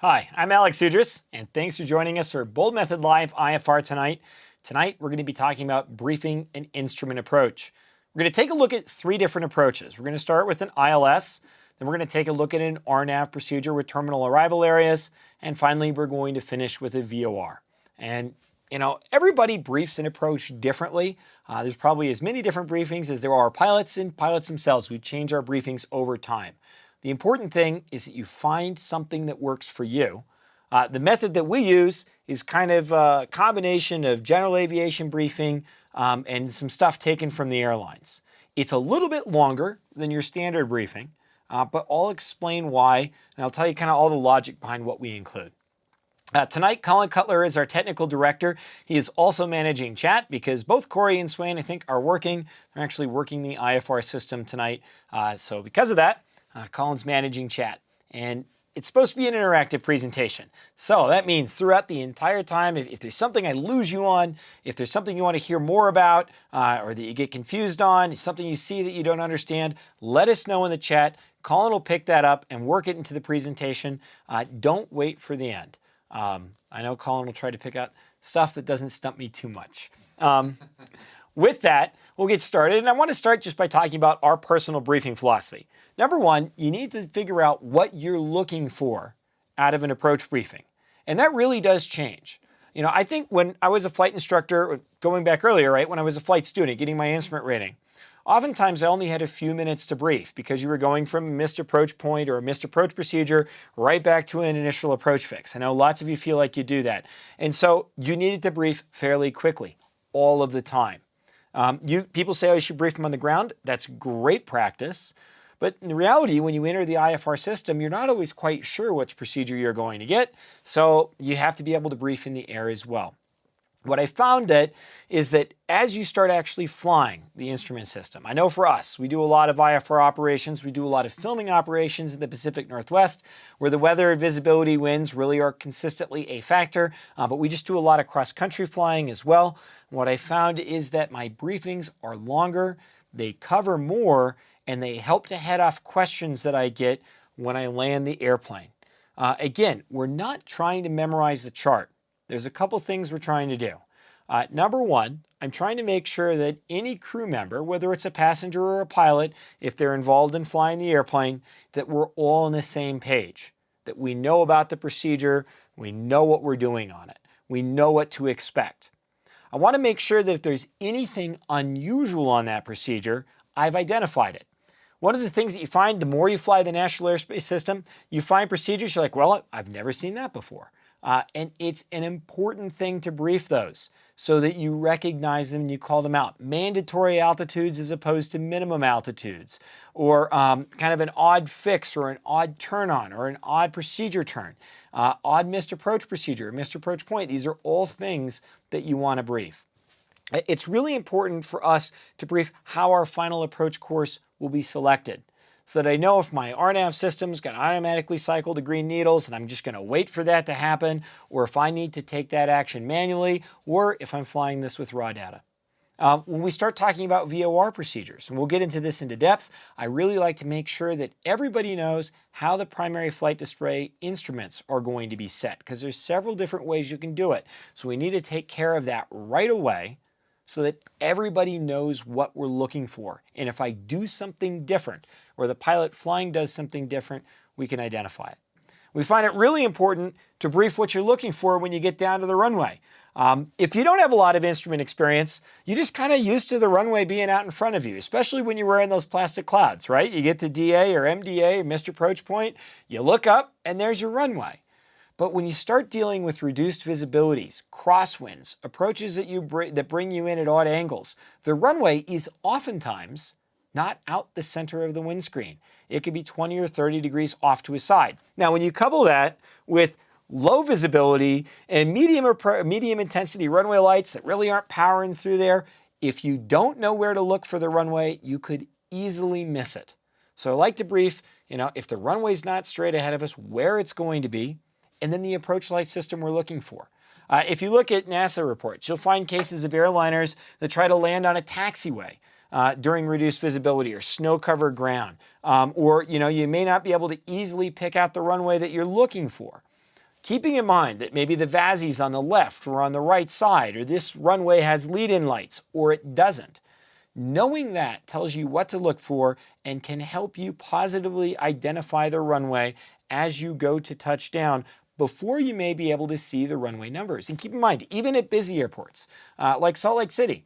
Hi, I'm Alex Udris, and thanks for joining us for Boldmethod Live IFR tonight. Tonight, we're going to be talking about briefing and instrument approach. We're going to take a look at three different approaches. We're going to start with an ILS, then we're going to take a look at an RNAV procedure with terminal arrival areas, and finally, we're going to finish with a VOR. And everybody briefs an approach differently. There's probably as many different briefings as there are pilots, and pilots themselves. We change our briefings over time. The important thing is that you find something that works for you. The method that we use is kind of a combination of general aviation briefing and some stuff taken from the airlines. It's a little bit longer than your standard briefing, but I'll explain why, and I'll tell you kind of all the logic behind what we include. Tonight, Colin Cutler is our technical director. He is also managing chat because both Corey and Swain, I think, are working. They're actually working the IFR system tonight. So because of that, Colin's managing chat. And it's supposed to be an interactive presentation. So that means throughout the entire time, if there's something I lose you on, if there's something you want to hear more about, or that you get confused on, something you see that you don't understand, let us know in the chat. Colin will pick that up and work it into the presentation. Don't wait for the end. I know Colin will try to pick out stuff that doesn't stump me too much. With that, we'll get started. And I want to start just by talking about our personal briefing philosophy. Number one, you need to figure out what you're looking for out of an approach briefing. And that really does change. I think when I was a flight instructor, going back earlier, right, when I was a flight student, getting my instrument rating, oftentimes I only had a few minutes to brief because you were going from a missed approach point or a missed approach procedure right back to an initial approach fix. I know lots of you feel like you do that. And so you needed to brief fairly quickly, all of the time. People say, oh, you should brief them on the ground. That's great practice. But in reality, when you enter the IFR system, you're not always quite sure which procedure you're going to get. So you have to be able to brief in the air as well. What I found is that as you start actually flying the instrument system, I know for us, we do a lot of IFR operations, we do a lot of filming operations in the Pacific Northwest, where the weather and visibility winds really are consistently a factor, but we just do a lot of cross-country flying as well. What I found is that my briefings are longer, they cover more, and they help to head off questions that I get when I land the airplane. Again, we're not trying to memorize the chart. There's a couple things we're trying to do. Number one, I'm trying to make sure that any crew member, whether it's a passenger or a pilot, if they're involved in flying the airplane, that we're all on the same page, that we know about the procedure, we know what we're doing on it, we know what to expect. I want to make sure that if there's anything unusual on that procedure, I've identified it. One of the things that you find, the more you fly the National Airspace System, you find procedures, you're like, well, I've never seen that before. And it's an important thing to brief those so that you recognize them and you call them out. Mandatory altitudes as opposed to minimum altitudes, or kind of an odd fix or an odd turn on or an odd procedure turn, odd missed approach procedure, missed approach point. These are all things that you want to brief. It's really important for us to brief how our final approach course will be selected, so that I know if my RNAV system's going to automatically cycle to green needles and I'm just going to wait for that to happen, or if I need to take that action manually, or if I'm flying this with raw data. When we start talking about VOR procedures, and we'll get into this into depth, I really like to make sure that everybody knows how the primary flight display instruments are going to be set, because there's several different ways you can do it. So we need to take care of that right away, so that everybody knows what we're looking for. And if I do something different, or the pilot flying does something different, we can identify it. We find it really important to brief what you're looking for when you get down to the runway. If you don't have a lot of instrument experience, you're just kind of used to the runway being out in front of you, especially when you're wearing those plastic clouds, right? You get to DA or MDA, missed approach point, you look up, and there's your runway. But when you start dealing with reduced visibilities, crosswinds, approaches that bring you in at odd angles, the runway is oftentimes not out the center of the windscreen. It could be 20 or 30 degrees off to a side. Now, when you couple that with low visibility and medium intensity runway lights that really aren't powering through there, if you don't know where to look for the runway, you could easily miss it. So I like to brief, if the runway's not straight ahead of us, where it's going to be, and then the approach light system we're looking for. If you look at NASA reports, you'll find cases of airliners that try to land on a taxiway during reduced visibility or snow-covered ground. Or you may not be able to easily pick out the runway that you're looking for. Keeping in mind that maybe the VASI's on the left or on the right side, or this runway has lead-in lights, or it doesn't. Knowing that tells you what to look for and can help you positively identify the runway as you go to touchdown before you may be able to see the runway numbers. And keep in mind, even at busy airports, like Salt Lake City,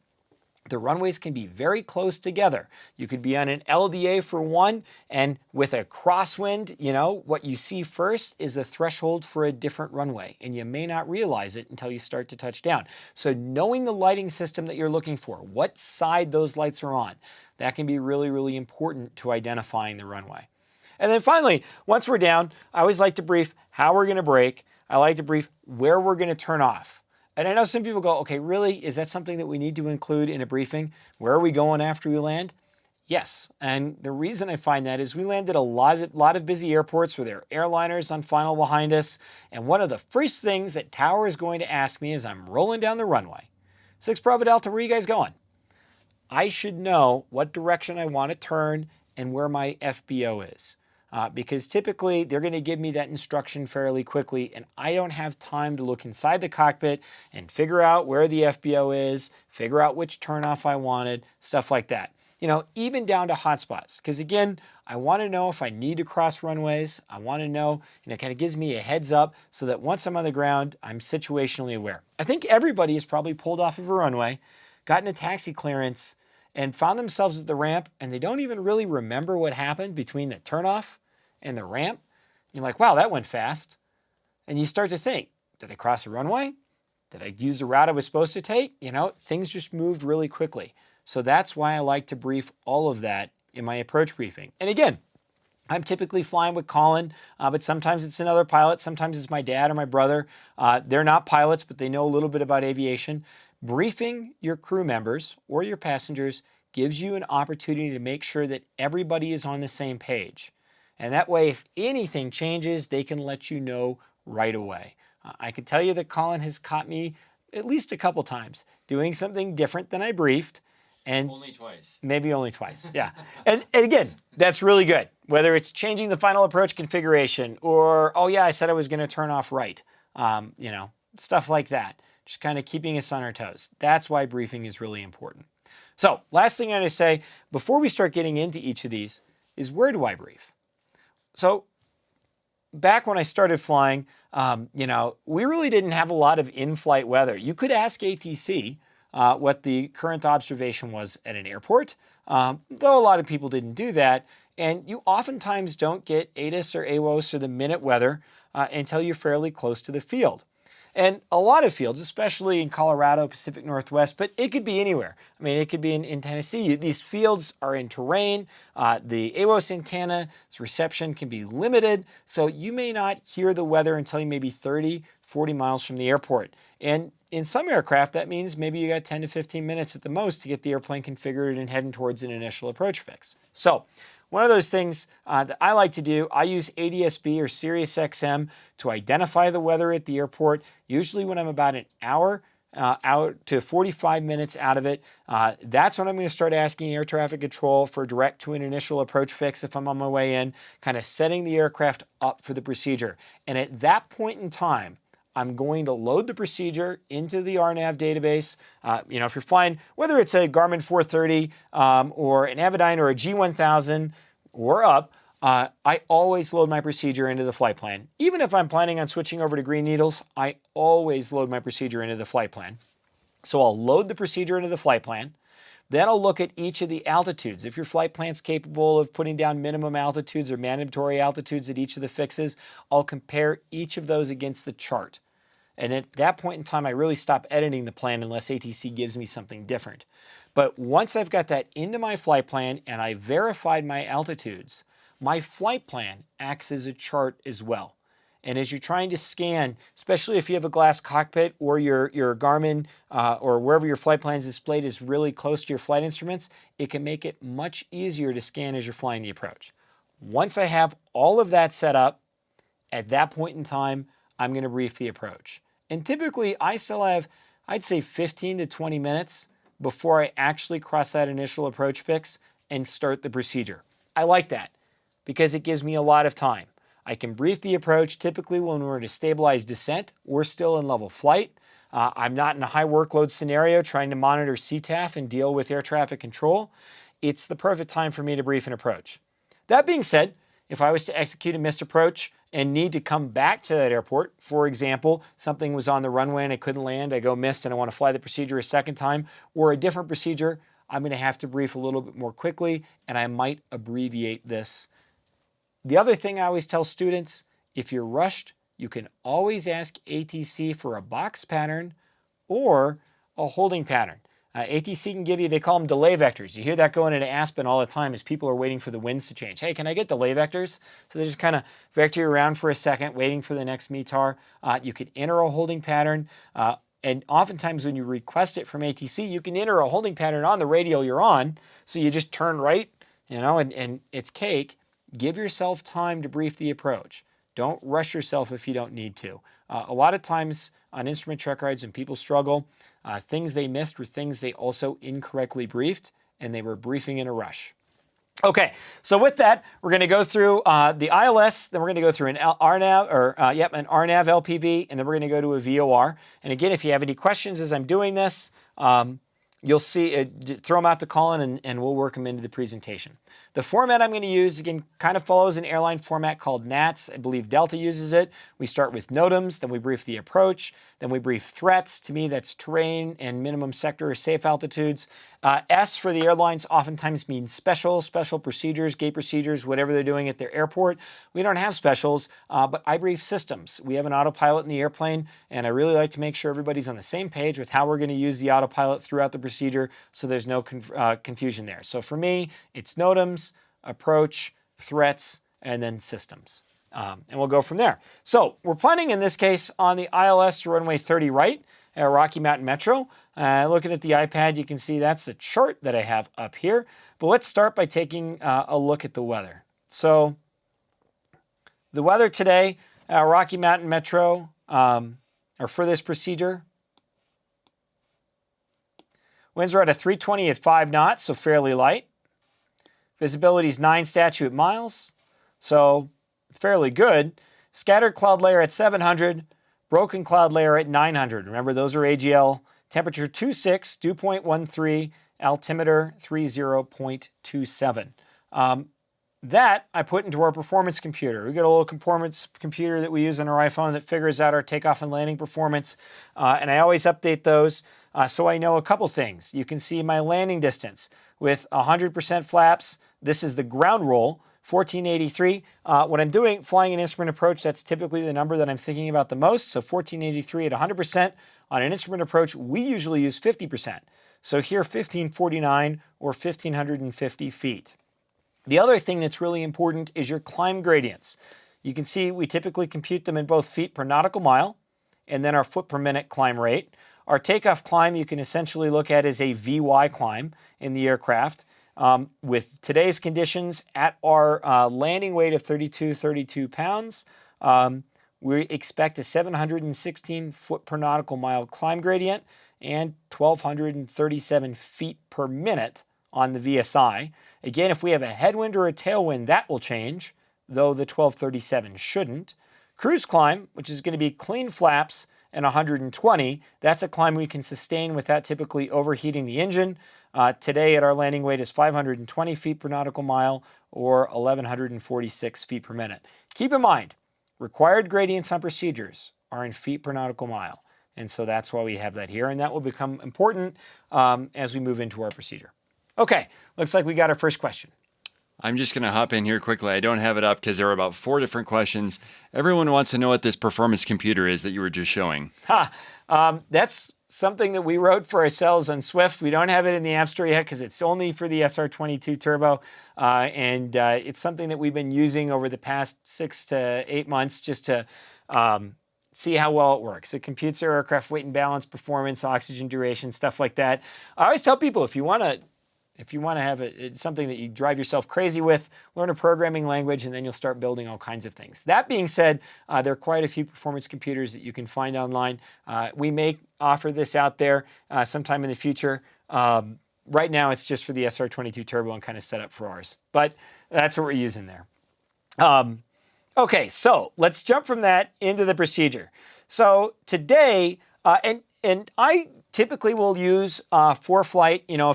the runways can be very close together. You could be on an LDA for one, and with a crosswind, what you see first is the threshold for a different runway, and you may not realize it until you start to touch down. So knowing the lighting system that you're looking for, what side those lights are on, that can be really, really important to identifying the runway. And then finally, once we're down, I always like to brief how we're going to brake. I like to brief where we're going to turn off. And I know some people go, okay, really? Is that something that we need to include in a briefing? Where are we going after we land? Yes. And the reason I find that is we landed a lot of busy airports where there are airliners on final behind us. And one of the first things that Tower is going to ask me as I'm rolling down the runway, 6 Bravo Delta, where are you guys going? I should know what direction I want to turn and where my FBO is. Because typically they're going to give me that instruction fairly quickly, and I don't have time to look inside the cockpit and figure out where the FBO is, figure out which turnoff I wanted, stuff like that. Even down to hotspots. Because again, I want to know if I need to cross runways. I want to know, it kind of gives me a heads up so that once I'm on the ground, I'm situationally aware. I think everybody has probably pulled off of a runway, gotten a taxi clearance, and found themselves at the ramp, and they don't even really remember what happened between the turnoff and the ramp. You're like, wow, that went fast. And you start to think, did I cross the runway? Did I use the route I was supposed to take? Things just moved really quickly. So that's why I like to brief all of that in my approach briefing. And again, I'm typically flying with Colin, but sometimes it's another pilot. Sometimes it's my dad or my brother. They're not pilots, but they know a little bit about aviation. Briefing your crew members or your passengers gives you an opportunity to make sure that everybody is on the same page. And that way, if anything changes, they can let you know right away. I can tell you that Colin has caught me at least a couple times doing something different than I briefed. And only twice. Maybe only twice, yeah. And again, that's really good. Whether it's changing the final approach configuration or, oh yeah, I said I was going to turn off right, stuff like that. Just kind of keeping us on our toes. That's why briefing is really important. So last thing I'm going to say before we start getting into each of these is, where do I brief? So back when I started flying, we really didn't have a lot of in-flight weather. You could ask ATC what the current observation was at an airport, though a lot of people didn't do that. And you oftentimes don't get ATIS or AWOS or the minute weather until you're fairly close to the field. And a lot of fields, especially in Colorado, Pacific Northwest, but it could be anywhere. I mean, it could be in Tennessee. These fields are in terrain. The AWOS antenna's reception can be limited, so you may not hear the weather until you may be 30, 40 miles from the airport. And in some aircraft, that means maybe you got 10 to 15 minutes at the most to get the airplane configured and heading towards an initial approach fix. So one of those things that I like to do, I use ADS-B or Sirius XM to identify the weather at the airport, usually when I'm about an hour out to 45 minutes out of it. That's when I'm going to start asking air traffic control for direct to an initial approach fix if I'm on my way in, kind of setting the aircraft up for the procedure. And at that point in time, I'm going to load the procedure into the RNAV database. If you're flying, whether it's a Garmin 430 or an Avidyne or a G1000 or up, I always load my procedure into the flight plan. Even if I'm planning on switching over to Green Needles, I always load my procedure into the flight plan. So I'll load the procedure into the flight plan. Then I'll look at each of the altitudes. If your flight plan's capable of putting down minimum altitudes or mandatory altitudes at each of the fixes, I'll compare each of those against the chart. And at that point in time, I really stop editing the plan unless ATC gives me something different. But once I've got that into my flight plan and I verified my altitudes, my flight plan acts as a chart as well. And as you're trying to scan, especially if you have a glass cockpit or your Garmin or wherever your flight plan is displayed is really close to your flight instruments, it can make it much easier to scan as you're flying the approach. Once I have all of that set up, at that point in time, I'm going to brief the approach. And typically, I still have, I'd say 15 to 20 minutes before I actually cross that initial approach fix and start the procedure. I like that because it gives me a lot of time. I can brief the approach typically when we're in a stabilized descent or still in level flight. I'm not in a high workload scenario trying to monitor CTAF and deal with air traffic control. It's the perfect time for me to brief an approach. That being said, if I was to execute a missed approach and need to come back to that airport, for example, something was on the runway and I couldn't land, I go missed and I want to fly the procedure a second time, or a different procedure, I'm going to have to brief a little bit more quickly and I might abbreviate this. The other thing I always tell students, if you're rushed, you can always ask ATC for a box pattern or a holding pattern. ATC can give you, they call them delay vectors. You hear that going into Aspen all the time as people are waiting for the winds to change. Hey, can I get delay vectors? So they just kind of vector you around for a second, waiting for the next METAR. You can enter a holding pattern. And oftentimes when you request it from ATC, you can enter a holding pattern on the radial you're on. So you just turn right, and it's cake. Give yourself time to brief the approach. Don't rush yourself if you don't need to. A lot of times on instrument check rides when people struggle, things they missed were things they also incorrectly briefed, and they were briefing in a rush. Okay, so with that, we're going to go through the ILS, then we're going to go through an RNAV, an RNAV LPV, and then we're going to go to a VOR. And again, if you have any questions as I'm doing this, you'll see, throw them out to Colin and we'll work them into the presentation. The format I'm going to use, again, kind of follows an airline format called NATS. I believe Delta uses it. We start with NOTAMs, then we brief the approach, then we brief threats. To me, that's terrain and minimum sector or safe altitudes. S for the airlines oftentimes means special procedures, gate procedures, whatever they're doing at their airport. We don't have specials, but I brief systems. We have an autopilot in the airplane, and I really like to make sure everybody's on the same page with how we're going to use the autopilot throughout the procedure so there's no confusion there. So for me, it's NOTAMs, approach, threats, and then systems. And we'll go from there. So we're planning in this case on the ILS to runway 30 right at Rocky Mountain Metro. Looking at the iPad, you can see that's the chart that I have up here. But let's start by taking a look at the weather. So the weather today at Rocky Mountain Metro, or for this procedure, winds are at a 320 at 5 knots, so fairly light. Visibility is 9 statute miles, so fairly good. Scattered cloud layer at 700, broken cloud layer at 900. Remember, those are AGL. Temperature 26, dew point 13, altimeter 30.27. That I put into our performance computer. We got a little performance computer that we use on our iPhone that figures out our takeoff and landing performance, and I always update those so I know a couple things. You can see my landing distance with 100% flaps. This is the ground roll, 1483. When I'm doing flying an instrument approach, that's typically the number that I'm thinking about the most. So 1483 at 100%. On an instrument approach, we usually use 50%. So here, 1549 or 1550 feet. The other thing that's really important is your climb gradients. You can see we typically compute them in both feet per nautical mile and then our foot per minute climb rate. Our takeoff climb you can essentially look at as a VY climb in the aircraft. With today's conditions at our landing weight of 32 pounds, we expect a 716 foot per nautical mile climb gradient and 1,237 feet per minute on the VSI. Again, if we have a headwind or a tailwind, that will change, though the 1237 shouldn't. Cruise climb, which is going to be clean flaps and 120, that's a climb we can sustain without typically overheating the engine. Today at our landing weight is 520 feet per nautical mile or 1,146 feet per minute. Keep in mind, required gradients on procedures are in feet per nautical mile. And so that's why we have that here, and that will become important as we move into our procedure. Okay, looks like we got our first question. I'm just going to hop in here quickly. I don't have it up because there are about 4 different questions. Everyone wants to know what this performance computer is that you were just showing. That's something that we wrote for ourselves on Swift. We don't have it in the App Store yet because it's only for the SR22 Turbo. And it's something that we've been using over the past 6 to 8 months just to see how well it works. It computes our aircraft weight and balance, performance, oxygen duration, stuff like that. I always tell people if you want to have something that you drive yourself crazy with, learn a programming language, and then you'll start building all kinds of things. That being said, there are quite a few performance computers that you can find online. We may offer this out there sometime in the future. Right now, it's just for the SR22 Turbo and kind of set up for ours. But that's what we're using there. Okay, so let's jump from that into the procedure. So today, and I typically will use ForeFlight. You know,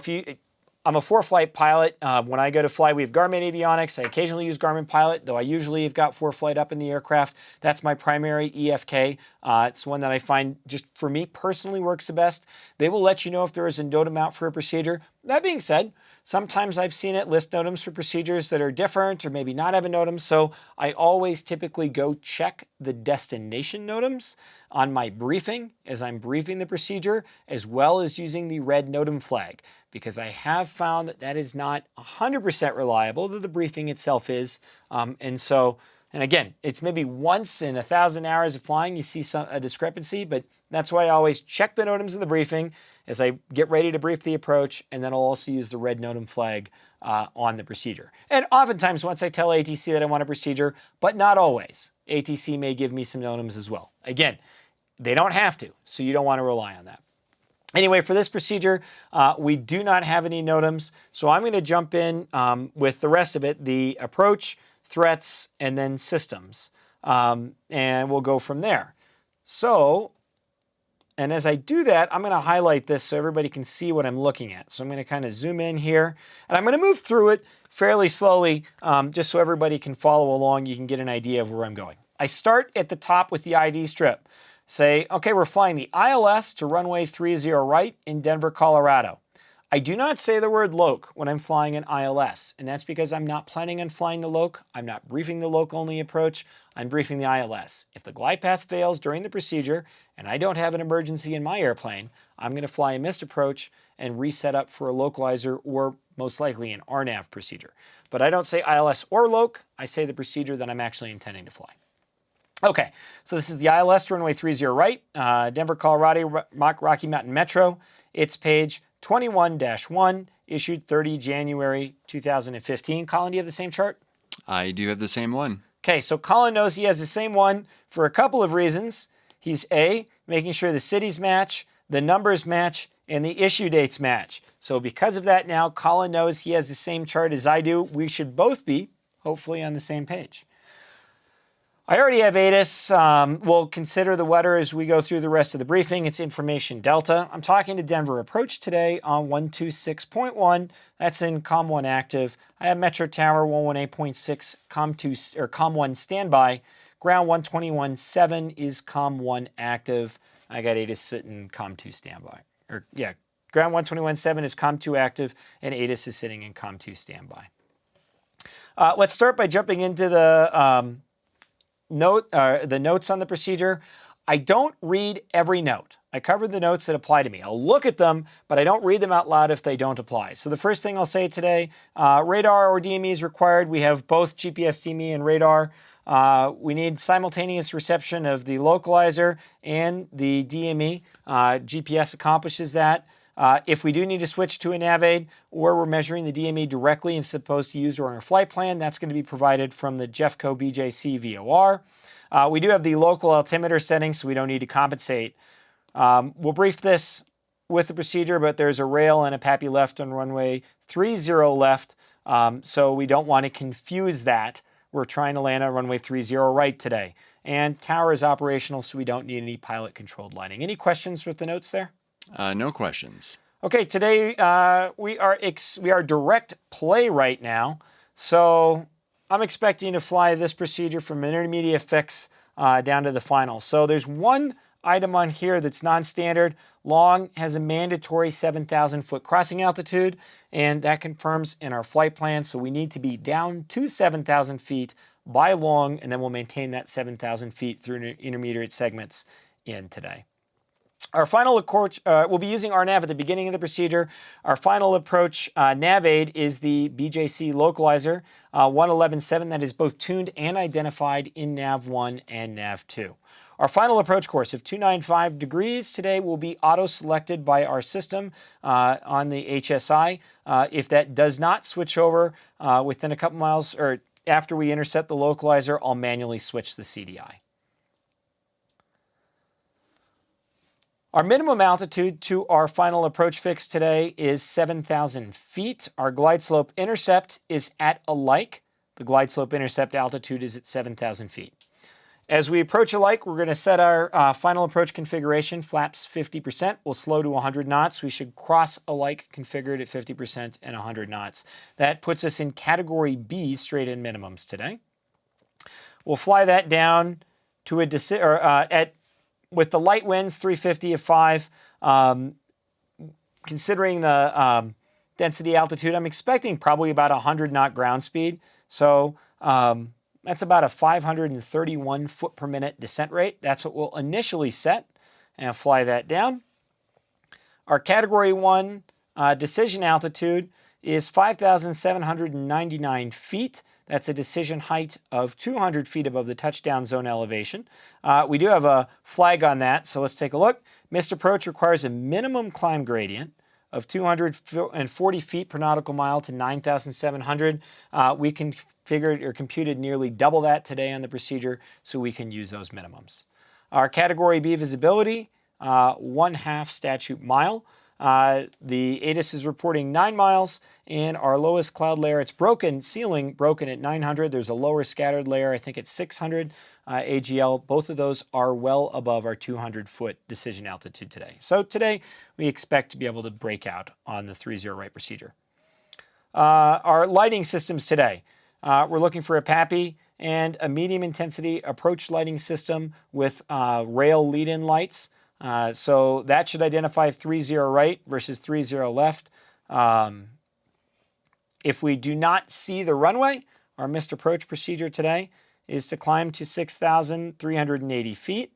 I'm a ForeFlight pilot. When I go to fly, we have Garmin avionics. I occasionally use Garmin Pilot, though I usually have got ForeFlight up in the aircraft. That's my primary EFK. It's one that I find just for me personally works the best. They will let you know if there is a NOTAM out for a procedure. That being said, sometimes I've seen it list NOTAMs for procedures that are different or maybe not have a NOTAM, so I always typically go check the destination NOTAMs on my briefing as I'm briefing the procedure, as well as using the red NOTAM flag, because I have found that that is not 100% reliable, though the briefing itself is. And again, it's maybe once in 1,000 hours of flying you see a discrepancy, but that's why I always check the NOTAMs in the briefing as I get ready to brief the approach, and then I'll also use the red NOTAM flag on the procedure. And oftentimes once I tell ATC that I want a procedure, but not always, ATC may give me some NOTAMs as well. Again, they don't have to, so you don't want to rely on that. Anyway, for this procedure, we do not have any NOTAMs, so I'm going to jump in with the rest of it, the approach, threats, and then systems, and we'll go from there. So, and as I do that, I'm going to highlight this so everybody can see what I'm looking at. So I'm going to kind of zoom in here, and I'm going to move through it fairly slowly, just so everybody can follow along. You can get an idea of where I'm going. I start at the top with the ID strip. Say, okay, we're flying the ILS to runway 30 right in Denver, Colorado. I do not say the word LOC when I'm flying an ILS, and that's because I'm not planning on flying the LOC. I'm not briefing the LOC-only approach. I'm briefing the ILS. If the glide path fails during the procedure and I don't have an emergency in my airplane, I'm going to fly a missed approach and reset up for a localizer or most likely an RNAV procedure. But I don't say ILS or LOC. I say the procedure that I'm actually intending to fly. Okay, so this is the ILS to runway 30 right, Denver, Colorado, Rocky Mountain Metro. It's page 21-1, issued 30 January 2015. Colin, do you have the same chart? I do have the same one. Okay, so Colin knows he has the same one for a couple of reasons. He's A, making sure the cities match, the numbers match, and the issue dates match. So because of that now, Colin knows he has the same chart as I do. We should both be, hopefully, on the same page. I already have ATIS. We'll consider the weather as we go through the rest of the briefing. It's information delta. I'm talking to Denver approach today on 126.1. That's in COM1 active. I have Metro Tower 118.6 COM2 or COM1 standby. Ground 121.7 is COM1 active. I got ATIS sitting COM2 standby. Ground 121.7 is COM2 active, and ATIS is sitting in COM2 standby. Let's start by jumping into the notes on the procedure. I don't read every note. I cover the notes that apply to me. I'll look at them, but I don't read them out loud if they don't apply. So the first thing I'll say today, radar or DME is required. We have both GPS DME and radar. We need simultaneous reception of the localizer and the DME. GPS accomplishes that. If we do need to switch to a NavAid or we're measuring the DME directly and supposed to use it on our flight plan, that's going to be provided from the Jeffco BJC VOR. We do have the local altimeter setting, so we don't need to compensate. We'll brief this with the procedure, but there's a rail and a Pappy left on runway 30 left, so we don't want to confuse that. We're trying to land on runway 30 right today. And tower is operational, so we don't need any pilot-controlled lighting. Any questions with the notes there? No questions. Okay, today we are direct play right now, so I'm expecting to fly this procedure from intermediate fix down to the final. So there's one item on here that's non-standard. Long has a mandatory 7,000 foot crossing altitude, and that confirms in our flight plan. So we need to be down to 7,000 feet by long, and then we'll maintain that 7,000 feet through intermediate segments in today. Our final approach, we'll be using RNAV at the beginning of the procedure. Our final approach NavAid is the BJC localizer 111.7 that is both tuned and identified in NAV1 and NAV2. Our final approach course of 295 degrees today will be auto-selected by our system on the HSI. If that does not switch over within a couple miles or after we intercept the localizer, I'll manually switch the CDI. Our minimum altitude to our final approach fix today is 7,000 feet. Our glide slope intercept is at alike The glide slope intercept altitude is at 7,000 feet. As we approach a lake, we're going to set our final approach configuration, flaps 50%. We'll slow to 100 knots. We should cross a lake configured at 50% and 100 knots. That puts us in category B, straight in minimums today. We'll fly that down to with the light winds, 350 at 5. Considering the density altitude, I'm expecting probably about 100 knot ground speed. So that's about a 531 foot per minute descent rate. That's what we'll initially set and fly that down. Our category 1 decision altitude is 5,799 feet. That's a decision height of 200 feet above the touchdown zone elevation. We do have a flag on that, so let's take a look. Missed approach requires a minimum climb gradient of 240 feet per nautical mile to 9,700. We configured or computed nearly double that today on the procedure, so we can use those minimums. Our category B visibility, 1/2 statute mile. The ATIS is reporting 9 miles, and our lowest cloud layer, it's broken, ceiling broken at 900. There's a lower scattered layer, I think it's 600 AGL. Both of those are well above our 200-foot decision altitude today. So today, we expect to be able to break out on the 30 right procedure. Our lighting systems today, we're looking for a Pappy and a medium intensity approach lighting system with rail lead-in lights. So that should identify 30 right versus 30 left. If we do not see the runway, our missed approach procedure today is to climb to 6,380 feet,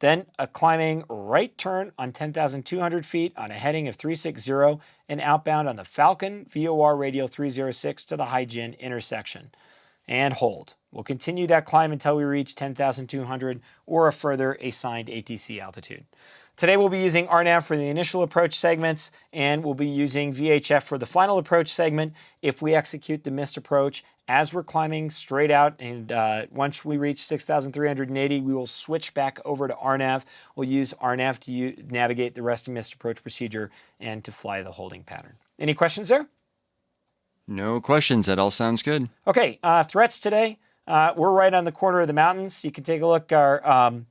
then a climbing right turn on 10,200 feet on a heading of 360 and outbound on the Falcon VOR radial 306 to the Hygiene intersection and hold. We'll continue that climb until we reach 10,200 or a further assigned ATC altitude. Today we'll be using RNAV for the initial approach segments, and we'll be using VHF for the final approach segment if we execute the missed approach as we're climbing straight out. And once we reach 6,380, we will switch back over to RNAV. We'll use RNAV to navigate the rest of missed approach procedure and to fly the holding pattern. Any questions there? No questions. That all sounds good. Okay, threats today. We're right on the corner of the mountains. You can take a look. Our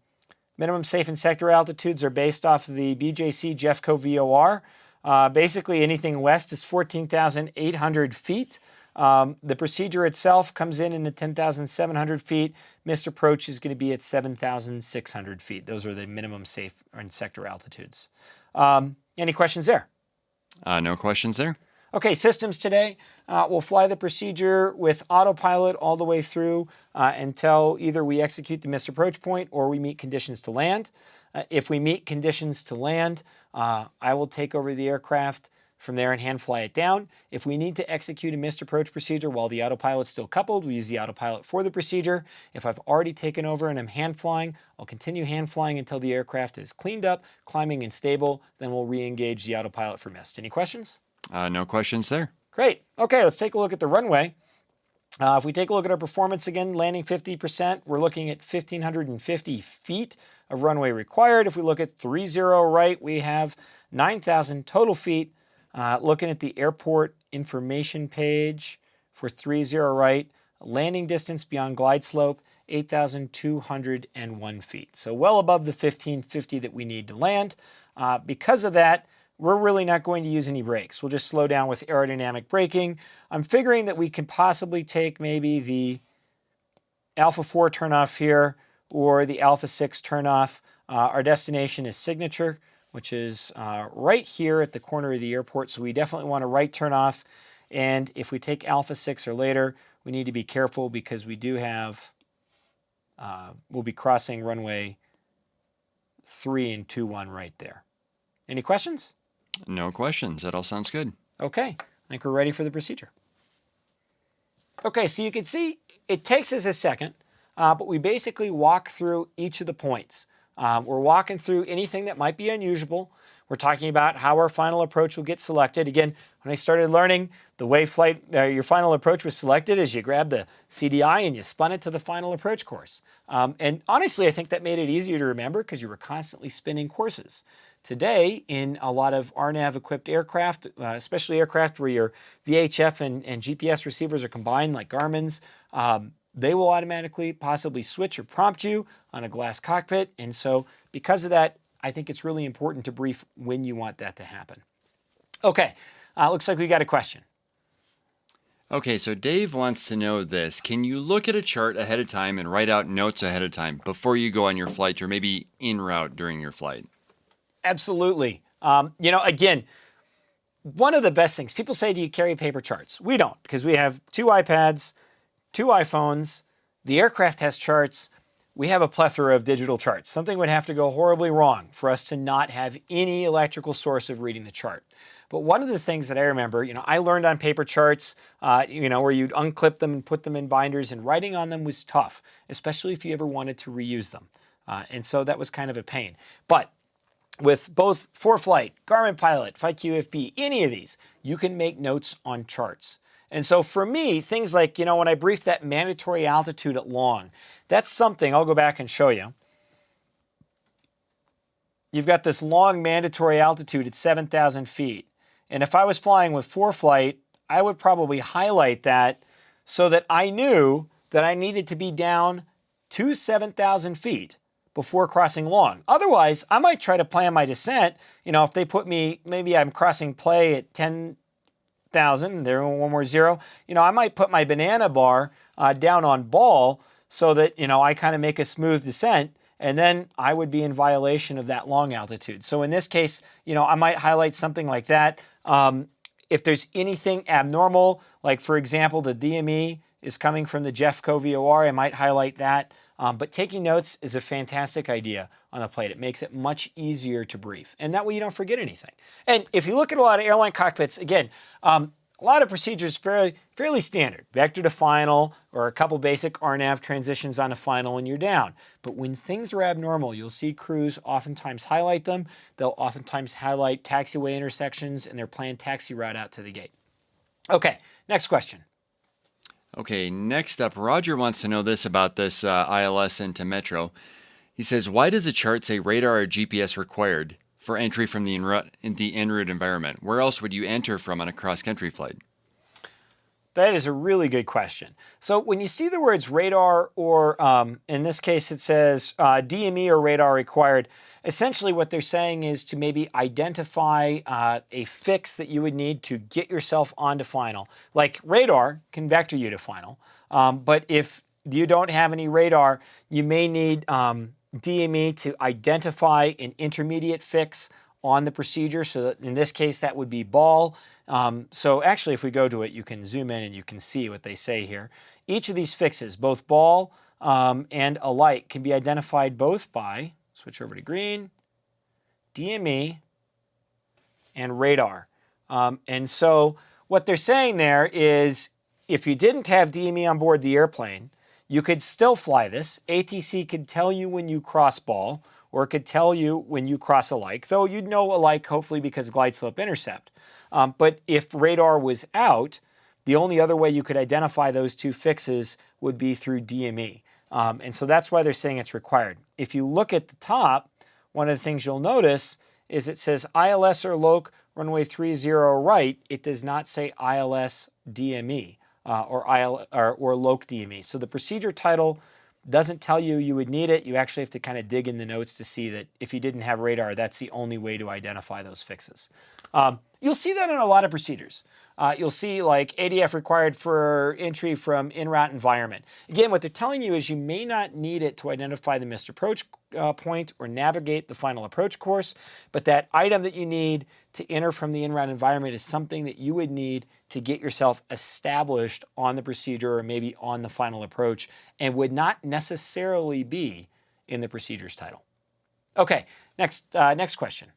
minimum safe and sector altitudes are based off of the BJC Jeffco VOR. Basically, anything west is 14,800 feet. The procedure itself comes in at 10,700 feet. Missed approach is going to be at 7,600 feet. Those are the minimum safe and sector altitudes. Any questions there? No questions there. Okay, systems today. We'll fly the procedure with autopilot all the way through until either we execute the missed approach point or we meet conditions to land. If we meet conditions to land, I will take over the aircraft from there and hand fly it down. If we need to execute a missed approach procedure while the autopilot's still coupled, we use the autopilot for the procedure. If I've already taken over and I'm hand flying, I'll continue hand flying until the aircraft is cleaned up, climbing and stable, then we'll re-engage the autopilot for missed. Any questions? No questions there. Great. Okay, let's take a look at the runway. If we take a look at our performance again, landing 50%, we're looking at 1,550 feet of runway required. If we look at 30 right, we have 9,000 total feet. Looking at the airport information page for 30 right, landing distance beyond glide slope, 8,201 feet. So well above the 1,550 that we need to land. Because of that, we're really not going to use any brakes. We'll just slow down with aerodynamic braking. I'm figuring that we can possibly take maybe the Alpha 4 turnoff here or the Alpha 6 turnoff. Our destination is Signature, which is right here at the corner of the airport. So we definitely want a right turnoff. And if we take Alpha 6 or later, we need to be careful because we do have, we'll be crossing runway 3 and 2-1 right there. Any questions? No questions. That all sounds good. Okay, I think we're ready for the procedure. Okay, so you can see it takes us a second, but we basically walk through each of the points. We're walking through anything that might be unusual. We're talking about how our final approach will get selected. Again, when I started learning, the way your final approach was selected is you grab the CDI and you spun it to the final approach course. And honestly, I think that made it easier to remember because you were constantly spinning courses. today in a lot of RNAV-equipped aircraft, especially aircraft where your VHF and GPS receivers are combined, like Garmin's, they will automatically possibly switch or prompt you on a glass cockpit. And so because of that, I think it's really important to brief when you want that to happen. Okay, looks like we got a question. Okay, so Dave wants to know this. Can you look at a chart ahead of time and write out notes ahead of time before you go on your flight or maybe en route during your flight? Absolutely. Again, one of the best things, people say, do you carry paper charts? We don't, because we have 2 iPads, 2 iPhones, the aircraft has charts, we have a plethora of digital charts. Something would have to go horribly wrong for us to not have any electrical source of reading the chart. But one of the things that I remember, I learned on paper charts, where you'd unclip them and put them in binders, and writing on them was tough, especially if you ever wanted to reuse them. And so that was kind of a pain. But with both ForeFlight, Garmin Pilot, FlightQFP, any of these, you can make notes on charts. And so for me, things like, when I briefed that mandatory altitude at Long, that's something, I'll go back and show you. You've got this Long mandatory altitude at 7,000 feet. And if I was flying with ForeFlight, I would probably highlight that so that I knew that I needed to be down to 7,000 feet before crossing Long. Otherwise, I might try to plan my descent. If they put me, maybe I'm crossing play at 10,000, there one more zero, I might put my banana bar down on ball so that, I kind of make a smooth descent, and then I would be in violation of that Long altitude. So in this case, I might highlight something like that. If there's anything abnormal, like for example, the DME is coming from the Jeffco VOR, I might highlight that. But taking notes is a fantastic idea on the plate. It makes it much easier to brief. And that way you don't forget anything. And if you look at a lot of airline cockpits, again, a lot of procedures fairly standard. Vector to final, or a couple basic RNAV transitions on a final, and you're down. But when things are abnormal, you'll see crews oftentimes highlight them. They'll oftentimes highlight taxiway intersections and their planned taxi route out to the gate. Okay, next question. Okay, next up, Roger wants to know this about this ILS into Metro. He says, why does the chart say radar or GPS required for entry from the en route environment? Where else would you enter from on a cross-country flight? That is a really good question. So when you see the words radar, or in this case it says DME or radar required, essentially what they're saying is to maybe identify a fix that you would need to get yourself onto final. Like radar can vector you to final, but if you don't have any radar, you may need DME to identify an intermediate fix on the procedure. So that in this case, that would be ball. So actually, if we go to it, you can zoom in and you can see what they say here. Each of these fixes, both ball and a light, can be identified both by, switch over to green, DME, and radar. And so what they're saying there is if you didn't have DME on board the airplane, you could still fly this. ATC could tell you when you cross ball, or it could tell you when you cross a like, though you'd know a like hopefully because glide slope intercept. But if radar was out, the only other way you could identify those two fixes would be through DME. And so that's why they're saying it's required. If you look at the top, one of the things you'll notice is it says ILS or LOC runway 30 right. It does not say ILS DME or LOC DME. So the procedure title doesn't tell you you would need it. You actually have to kind of dig in the notes to see that if you didn't have radar, that's the only way to identify those fixes. You'll see that in a lot of procedures. You'll see like ADF required for entry from en route environment. Again, what they're telling you is you may not need it to identify the missed approach point or navigate the final approach course, but that item that you need to enter from the en route environment is something that you would need to get yourself established on the procedure or maybe on the final approach, and would not necessarily be in the procedures title. Okay, next question.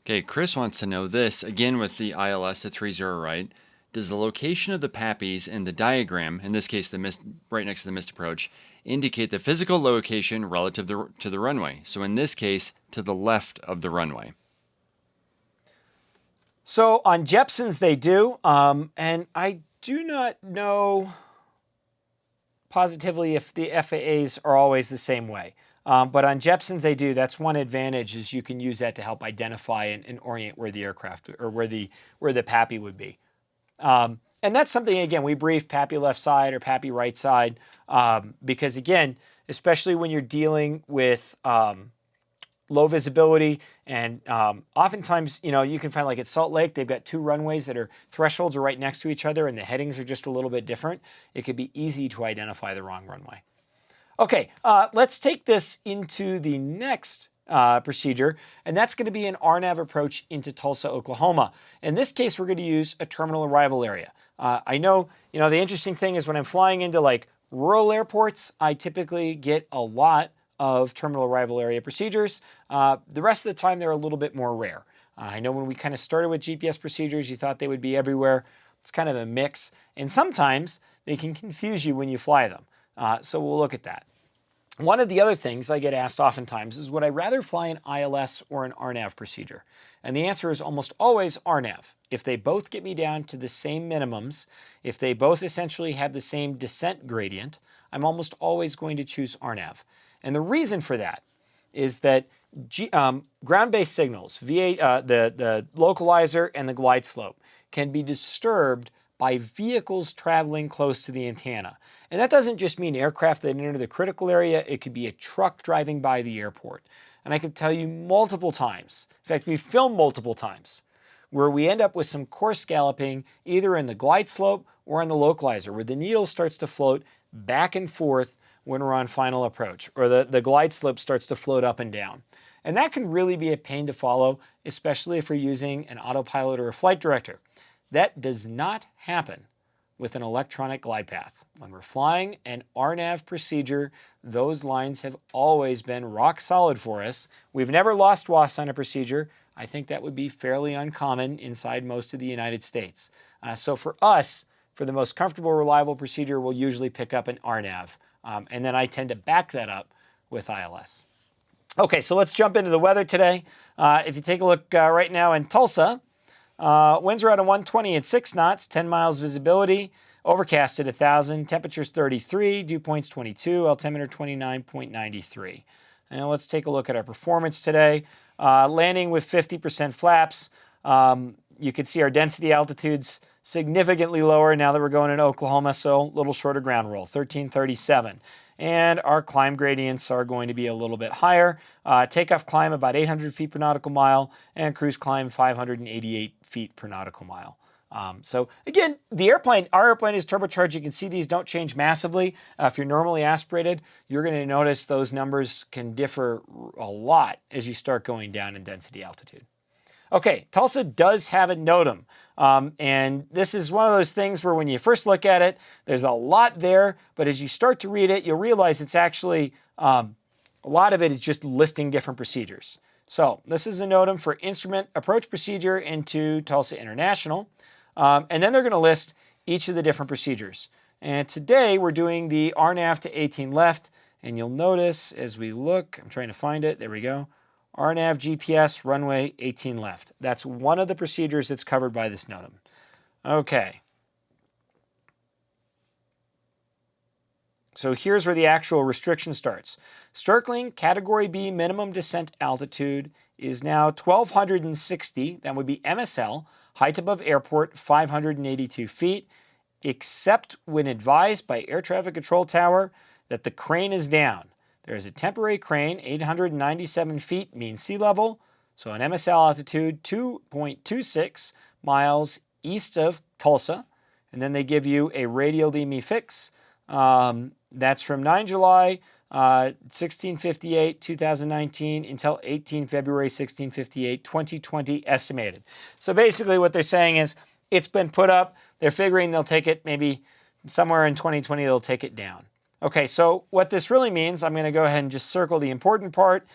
Okay, Chris wants to know this, again with the ILS to 30 right. Does the location of the Pappies in the diagram, in this case right next to the missed approach, indicate the physical location relative to the runway? So in this case, to the left of the runway. So on Jeppson's they do, and I do not know positively if the FAAs are always the same way. But on Jeppsons, they do. That's one advantage, is you can use that to help identify and orient where the aircraft or where the Pappy would be. And that's something, again, we brief Pappy left side or Pappy right side because, again, especially when you're dealing with low visibility, and oftentimes, you can find, like at Salt Lake, they've got two runways that are thresholds are right next to each other and the headings are just a little bit different. It could be easy to identify the wrong runway. Okay, let's take this into the next procedure, and that's going to be an RNAV approach into Tulsa, Oklahoma. In this case, we're going to use a terminal arrival area. I know, the interesting thing is when I'm flying into like rural airports, I typically get a lot of terminal arrival area procedures. The rest of the time, they're a little bit more rare. I know when we kind of started with GPS procedures, you thought they would be everywhere. It's kind of a mix, and sometimes they can confuse you when you fly them. So we'll look at that. One of the other things I get asked oftentimes is, would I rather fly an ILS or an RNAV procedure? And the answer is almost always RNAV. If they both get me down to the same minimums, if they both essentially have the same descent gradient, I'm almost always going to choose RNAV. And the reason for that is that ground-based signals, the localizer and the glide slope, can be disturbed by vehicles traveling close to the antenna. And that doesn't just mean aircraft that enter the critical area. It could be a truck driving by the airport. And I can tell you multiple times, in fact, we filmed multiple times, where we end up with some coarse scalloping either in the glide slope or on the localizer, where the needle starts to float back and forth when we're on final approach, or the glide slope starts to float up and down. And that can really be a pain to follow, especially if we're using an autopilot or a flight director. That does not happen with an electronic glide path. When we're flying an RNAV procedure, those lines have always been rock solid for us. We've never lost WAS on a procedure. I think that would be fairly uncommon inside most of the United States. So for us, for the most comfortable, reliable procedure, we'll usually pick up an RNAV. And then I tend to back that up with ILS. Okay, so let's jump into the weather today. If you take a look right now in Tulsa, winds are out of 120 at 6 knots, 10 miles visibility, overcast at 1,000, temperatures 33, dew points 22, altimeter 29.93. And let's take a look at our performance today. Landing with 50% flaps. You can see our density altitudes significantly lower now that we're going in Oklahoma, so a little shorter ground roll, 1337. And our climb gradients are going to be a little bit higher. Takeoff climb about 800 feet per nautical mile, and cruise climb 588 feet per nautical mile. So again, our airplane is turbocharged. You can see these don't change massively. If you're normally aspirated, you're going to notice those numbers can differ a lot as you start going down in density altitude. Okay, Tulsa does have a NOTAM. And this is one of those things where when you first look at it, there's a lot there, but as you start to read it, you'll realize it's actually, a lot of it is just listing different procedures. So this is a NOTAM for instrument approach procedure into Tulsa International. And then they're going to list each of the different procedures. And today we're doing the RNAV to 18 left, and you'll notice as we look, I'm trying to find it, there we go. RNAV GPS runway 18 left. That's one of the procedures that's covered by this NOTAM. Okay. So here's where the actual restriction starts. Circling Category B minimum descent altitude is now 1,260. That would be MSL. Height above airport, 582 feet, except when advised by Air Traffic Control Tower that the crane is down. There is a temporary crane, 897 feet mean sea level, so an MSL altitude 2.26 miles east of Tulsa, and then they give you a radial DME fix. That's from 9 July 1658, 2019 until 18 February 1658, 2020 estimated. So basically what they're saying is it's been put up. They're figuring they'll take it maybe somewhere in 2020, they'll take it down. Okay, so what this really means, I'm going to go ahead and just circle the important part.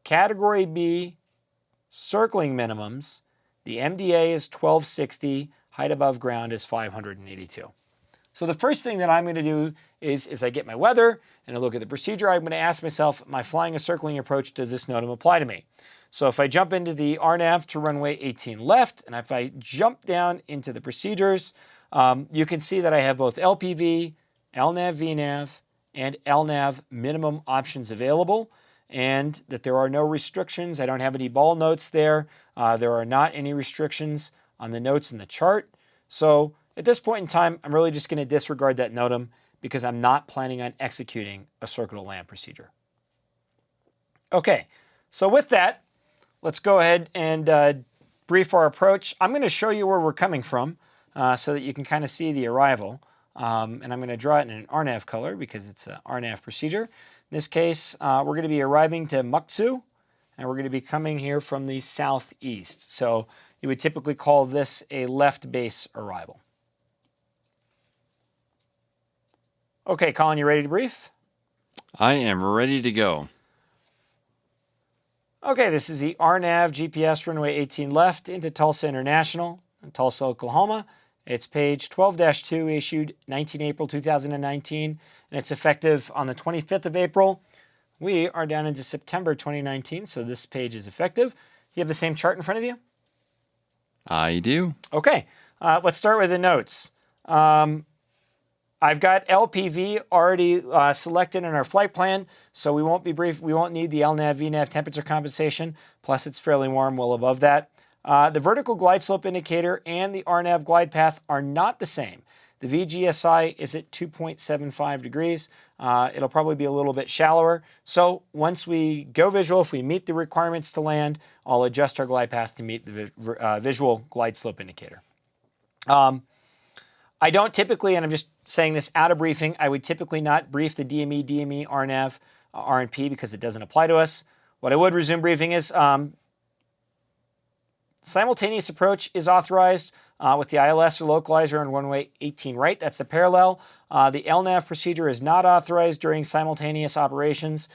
Category B circling minimums, the MDA is 1260, height above ground is 582. So the first thing that I'm going to do is I get my weather and I look at the procedure. I'm going to ask myself, am I flying a circling approach? Does this NOTAM apply to me? So if I jump into the RNAV to runway 18 left, and if I jump down into the procedures, you can see that I have both LPV, LNAV, VNAV, and LNAV minimum options available, and that there are no restrictions. I don't have any ball notes there. There are not any restrictions on the notes in the chart. So at this point in time, I'm really just going to disregard that NOTAM because I'm not planning on executing a circle to land procedure. Okay, so with that, let's go ahead and brief our approach. I'm going to show you where we're coming from so that you can kind of see the arrival. And I'm going to draw it in an RNAV color because it's an RNAV procedure. In this case, we're going to be arriving to Muksu, and we're going to be coming here from the southeast. So you would typically call this a left base arrival. Okay, Colin, you ready to brief? I am ready to go. Okay, this is the RNAV GPS runway 18 left into Tulsa International in Tulsa, Oklahoma. It's page 12-2, issued 19 April 2019, and it's effective on the 25th of April. We are down into September 2019, so this page is effective. You have the same chart in front of you? I do. Okay, let's start with the notes. I've got LPV already selected in our flight plan, so we won't be brief. We won't need the LNAV, VNAV temperature compensation, plus it's fairly warm, well above that. The vertical glide slope indicator and the RNAV glide path are not the same. The VGSI is at 2.75 degrees. It'll probably be a little bit shallower. So once we go visual, if we meet the requirements to land, I'll adjust our glide path to meet the visual glide slope indicator. I don't typically, and I'm just saying this out of briefing, I would typically not brief the DME, RNAV, RNP because it doesn't apply to us. What I would resume briefing is simultaneous approach is authorized with the ILS or localizer on runway 18 right. That's the parallel. The LNAV procedure is not authorized during simultaneous operations.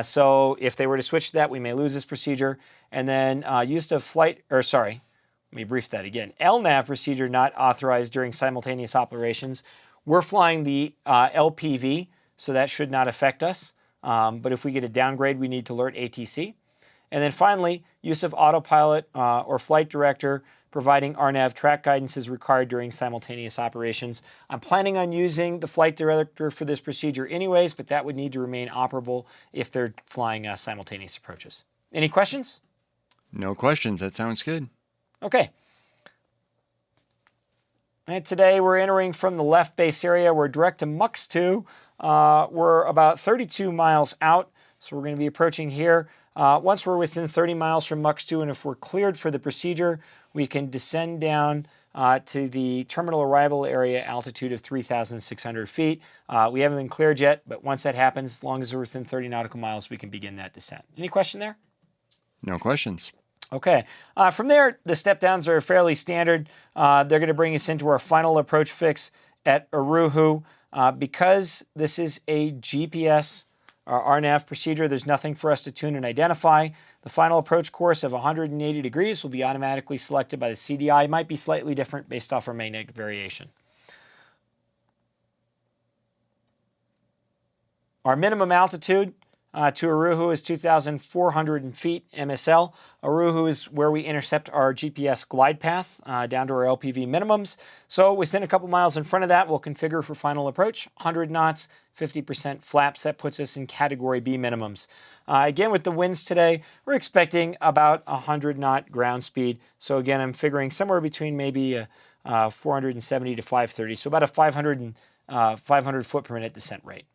So if they were to switch to that, we may lose this procedure. And then use of flight, or sorry, let me brief that again. LNAV procedure not authorized during simultaneous operations. We're flying the LPV, so that should not affect us. But if we get a downgrade, we need to alert ATC. And then finally, use of autopilot or flight director providing RNAV track guidance is required during simultaneous operations. I'm planning on using the flight director for this procedure anyways, but that would need to remain operable if they're flying simultaneous approaches. Any questions? No questions. That sounds good. Okay. And today we're entering from the left base area. We're direct to MUX 2. We're about 32 miles out, so we're going to be approaching here. Once we're within 30 miles from MUX 2, and if we're cleared for the procedure, we can descend down to the terminal arrival area altitude of 3,600 feet. We haven't been cleared yet, but once that happens, as long as we're within 30 nautical miles, we can begin that descent. Any question there? No questions. Okay. From there, the step downs are fairly standard. They're going to bring us into our final approach fix at Oruhu. Because this is a GPS RNAV procedure, there's nothing for us to tune and identify. The final approach course of 180 degrees will be automatically selected by the CDI. It might be slightly different based off our magnetic variation. Our minimum altitude to Oruhu is 2,400 feet MSL. Oruhu is where we intercept our GPS glide path down to our LPV minimums. So within a couple miles in front of that, we'll configure for final approach, 100 knots, 50% flaps. That puts us in Category B minimums. Again, with the winds today, we're expecting about 100 knot ground speed. So again, I'm figuring somewhere between maybe 470 to 530. So about a 500 foot per minute descent rate.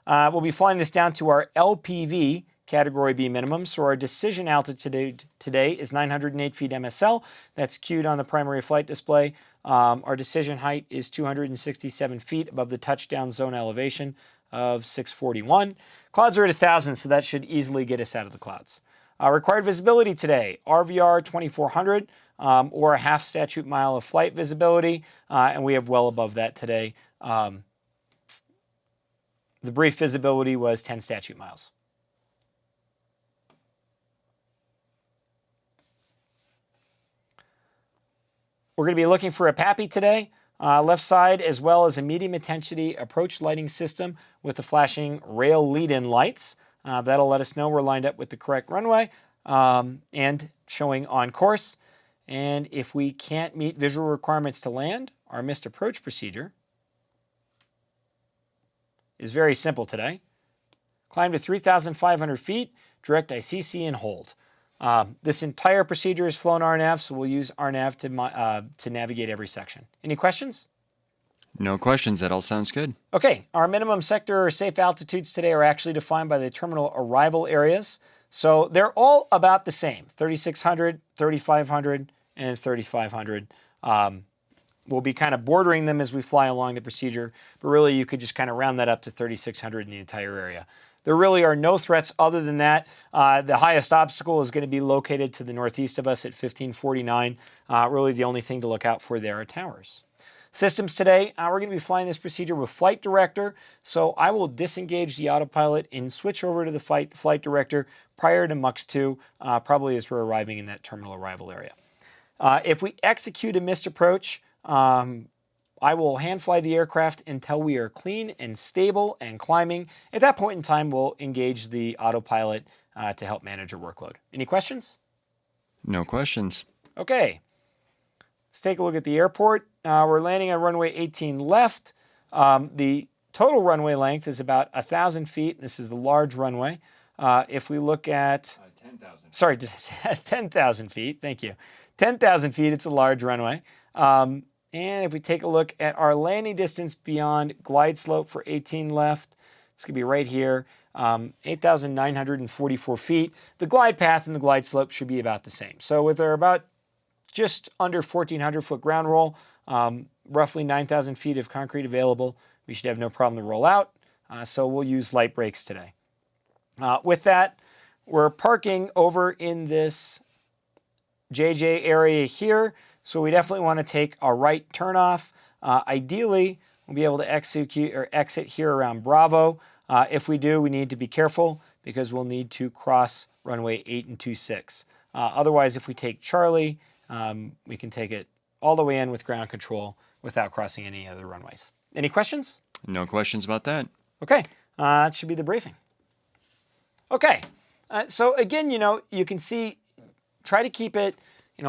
We'll be flying this down to our LPV Category B minimum. So our decision altitude today is 908 feet MSL. That's cued on the primary flight display. Our decision height is 267 feet above the touchdown zone elevation of 641. Clouds are at 1,000, so that should easily get us out of the clouds. Required visibility today, RVR 2400 or a half statute mile of flight visibility, and we have well above that today. The brief visibility was 10 statute miles. We're going to be looking for a Pappy today, left side, as well as a medium intensity approach lighting system with the flashing rail lead-in lights. That'll let us know we're lined up with the correct runway and showing on course. And if we can't meet visual requirements to land, our missed approach procedure is very simple today. Climb to 3,500 feet, direct ICC, and hold. This entire procedure is flown RNAV, so we'll use RNAV to navigate every section. Any questions? No questions. That all sounds good. Okay, our minimum sector or safe altitudes today are actually defined by the terminal arrival areas. So they're all about the same, 3,600, 3,500, and 3,500. We'll be kind of bordering them as we fly along the procedure, but really you could just kind of round that up to 3,600 in the entire area. There really are no threats other than that. The highest obstacle is going to be located to the northeast of us at 1549. Really the only thing to look out for there are towers. Systems today, we're going to be flying this procedure with Flight Director, so I will disengage the autopilot and switch over to the Flight Director prior to MUX 2, probably as we're arriving in that terminal arrival area. If we execute a missed approach, I will hand fly the aircraft until we are clean and stable and climbing. At that point in time, we'll engage the autopilot to help manage our workload. Any questions? No questions. Okay. Let's take a look at the airport. We're landing on runway 18 left. The total runway length is about 1,000 feet. This is the large runway. If we look at 10,000. Sorry, 10,000 feet. Thank you. 10,000 feet. It's a large runway. And if we take a look at our landing distance beyond glide slope for 18 left, it's going to be right here, 8,944 feet. The glide path and the glide slope should be about the same. So with our about just under 1,400 foot ground roll, roughly 9,000 feet of concrete available, we should have no problem to roll out. So we'll use light brakes today. With that, we're parking over in this JJ area here. So we definitely want to take a right turnoff. Ideally, we'll be able to execute or exit here around Bravo. If we do, we need to be careful because we'll need to cross runway 8 and 26. Otherwise, if we take Charlie, we can take it all the way in with ground control without crossing any other runways. Any questions? No questions about that. Okay, that should be the briefing. Okay, so again, you can see, try to keep it,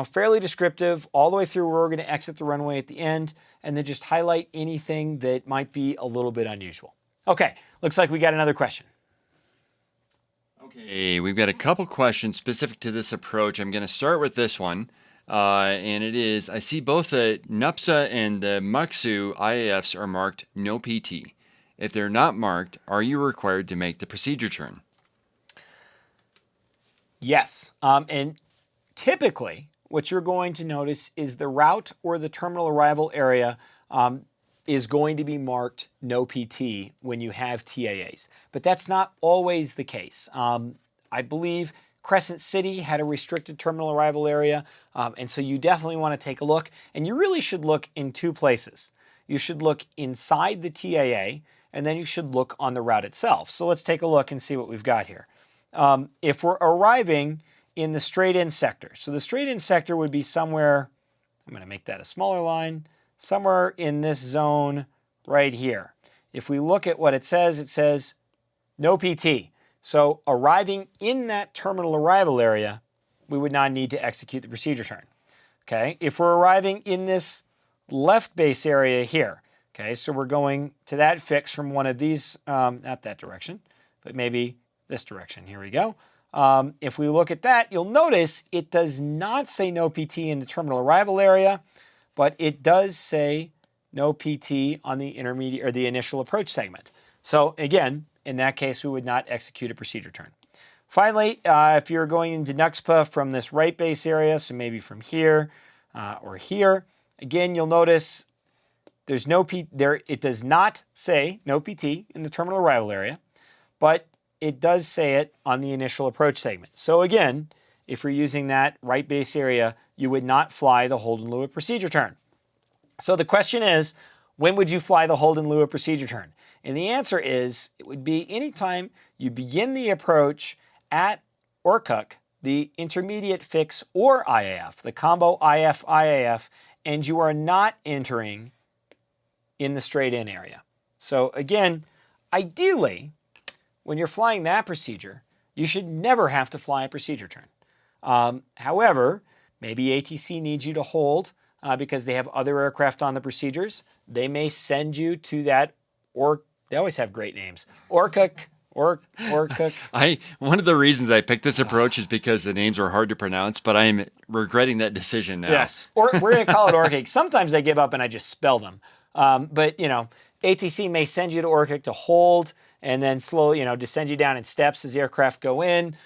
fairly descriptive all the way through where we're going to exit the runway at the end, and then just highlight anything that might be a little bit unusual. Okay, looks like we got another question. Okay, we've got a couple questions specific to this approach. I'm going to start with this one, and it is, I see both the NUPSA and the MUXU IAFs are marked no PT. If they're not marked, are you required to make the procedure turn? Yes, and typically what you're going to notice is the route or the terminal arrival area is going to be marked no PT when you have TAAs, but that's not always the case. I believe Crescent City had a restricted terminal arrival area, and so you definitely want to take a look, and you really should look in two places. You should look inside the TAA, and then you should look on the route itself. So let's take a look and see what we've got here. If we're arriving in the straight-in sector, so the straight-in sector would be somewhere, I'm going to make that a smaller line, somewhere in this zone right here. If we look at what it says no PT. So arriving in that terminal arrival area, we would not need to execute the procedure turn. Okay, if we're arriving in this left base area here, okay, so we're going to that fix from one of these, not that direction, but maybe this direction. Here we go. If we look at that, you'll notice it does not say no PT in the terminal arrival area, but it does say no PT on the intermediate or the initial approach segment. So again, in that case, we would not execute a procedure turn. Finally, if you're going into NUXPA from this right base area, so maybe from here or here, again, you'll notice there's no it does not say no PT in the terminal arrival area, but it does say it on the initial approach segment. So again, if you're using that right base area, you would not fly the hold in lieu of procedure turn. So the question is, when would you fly the hold in lieu of procedure turn? And the answer is, it would be anytime you begin the approach at ORCUC, the intermediate fix or IAF, the combo IF-IAF, and you are not entering in the straight-in area. So again, ideally, when you're flying that procedure, you should never have to fly a procedure turn. However, maybe ATC needs you to hold because they have other aircraft on the procedures. They may send you to that They always have great names. Orkuk, Orkuk. One of the reasons I picked this approach is because the names are hard to pronounce, but I am regretting that decision now. Yes, or we're going to call it Orkuk. Sometimes I give up and I just spell them. But, you know, ATC may send you to Orkuk to hold and then slowly, you know, to send you down in steps as aircraft go in.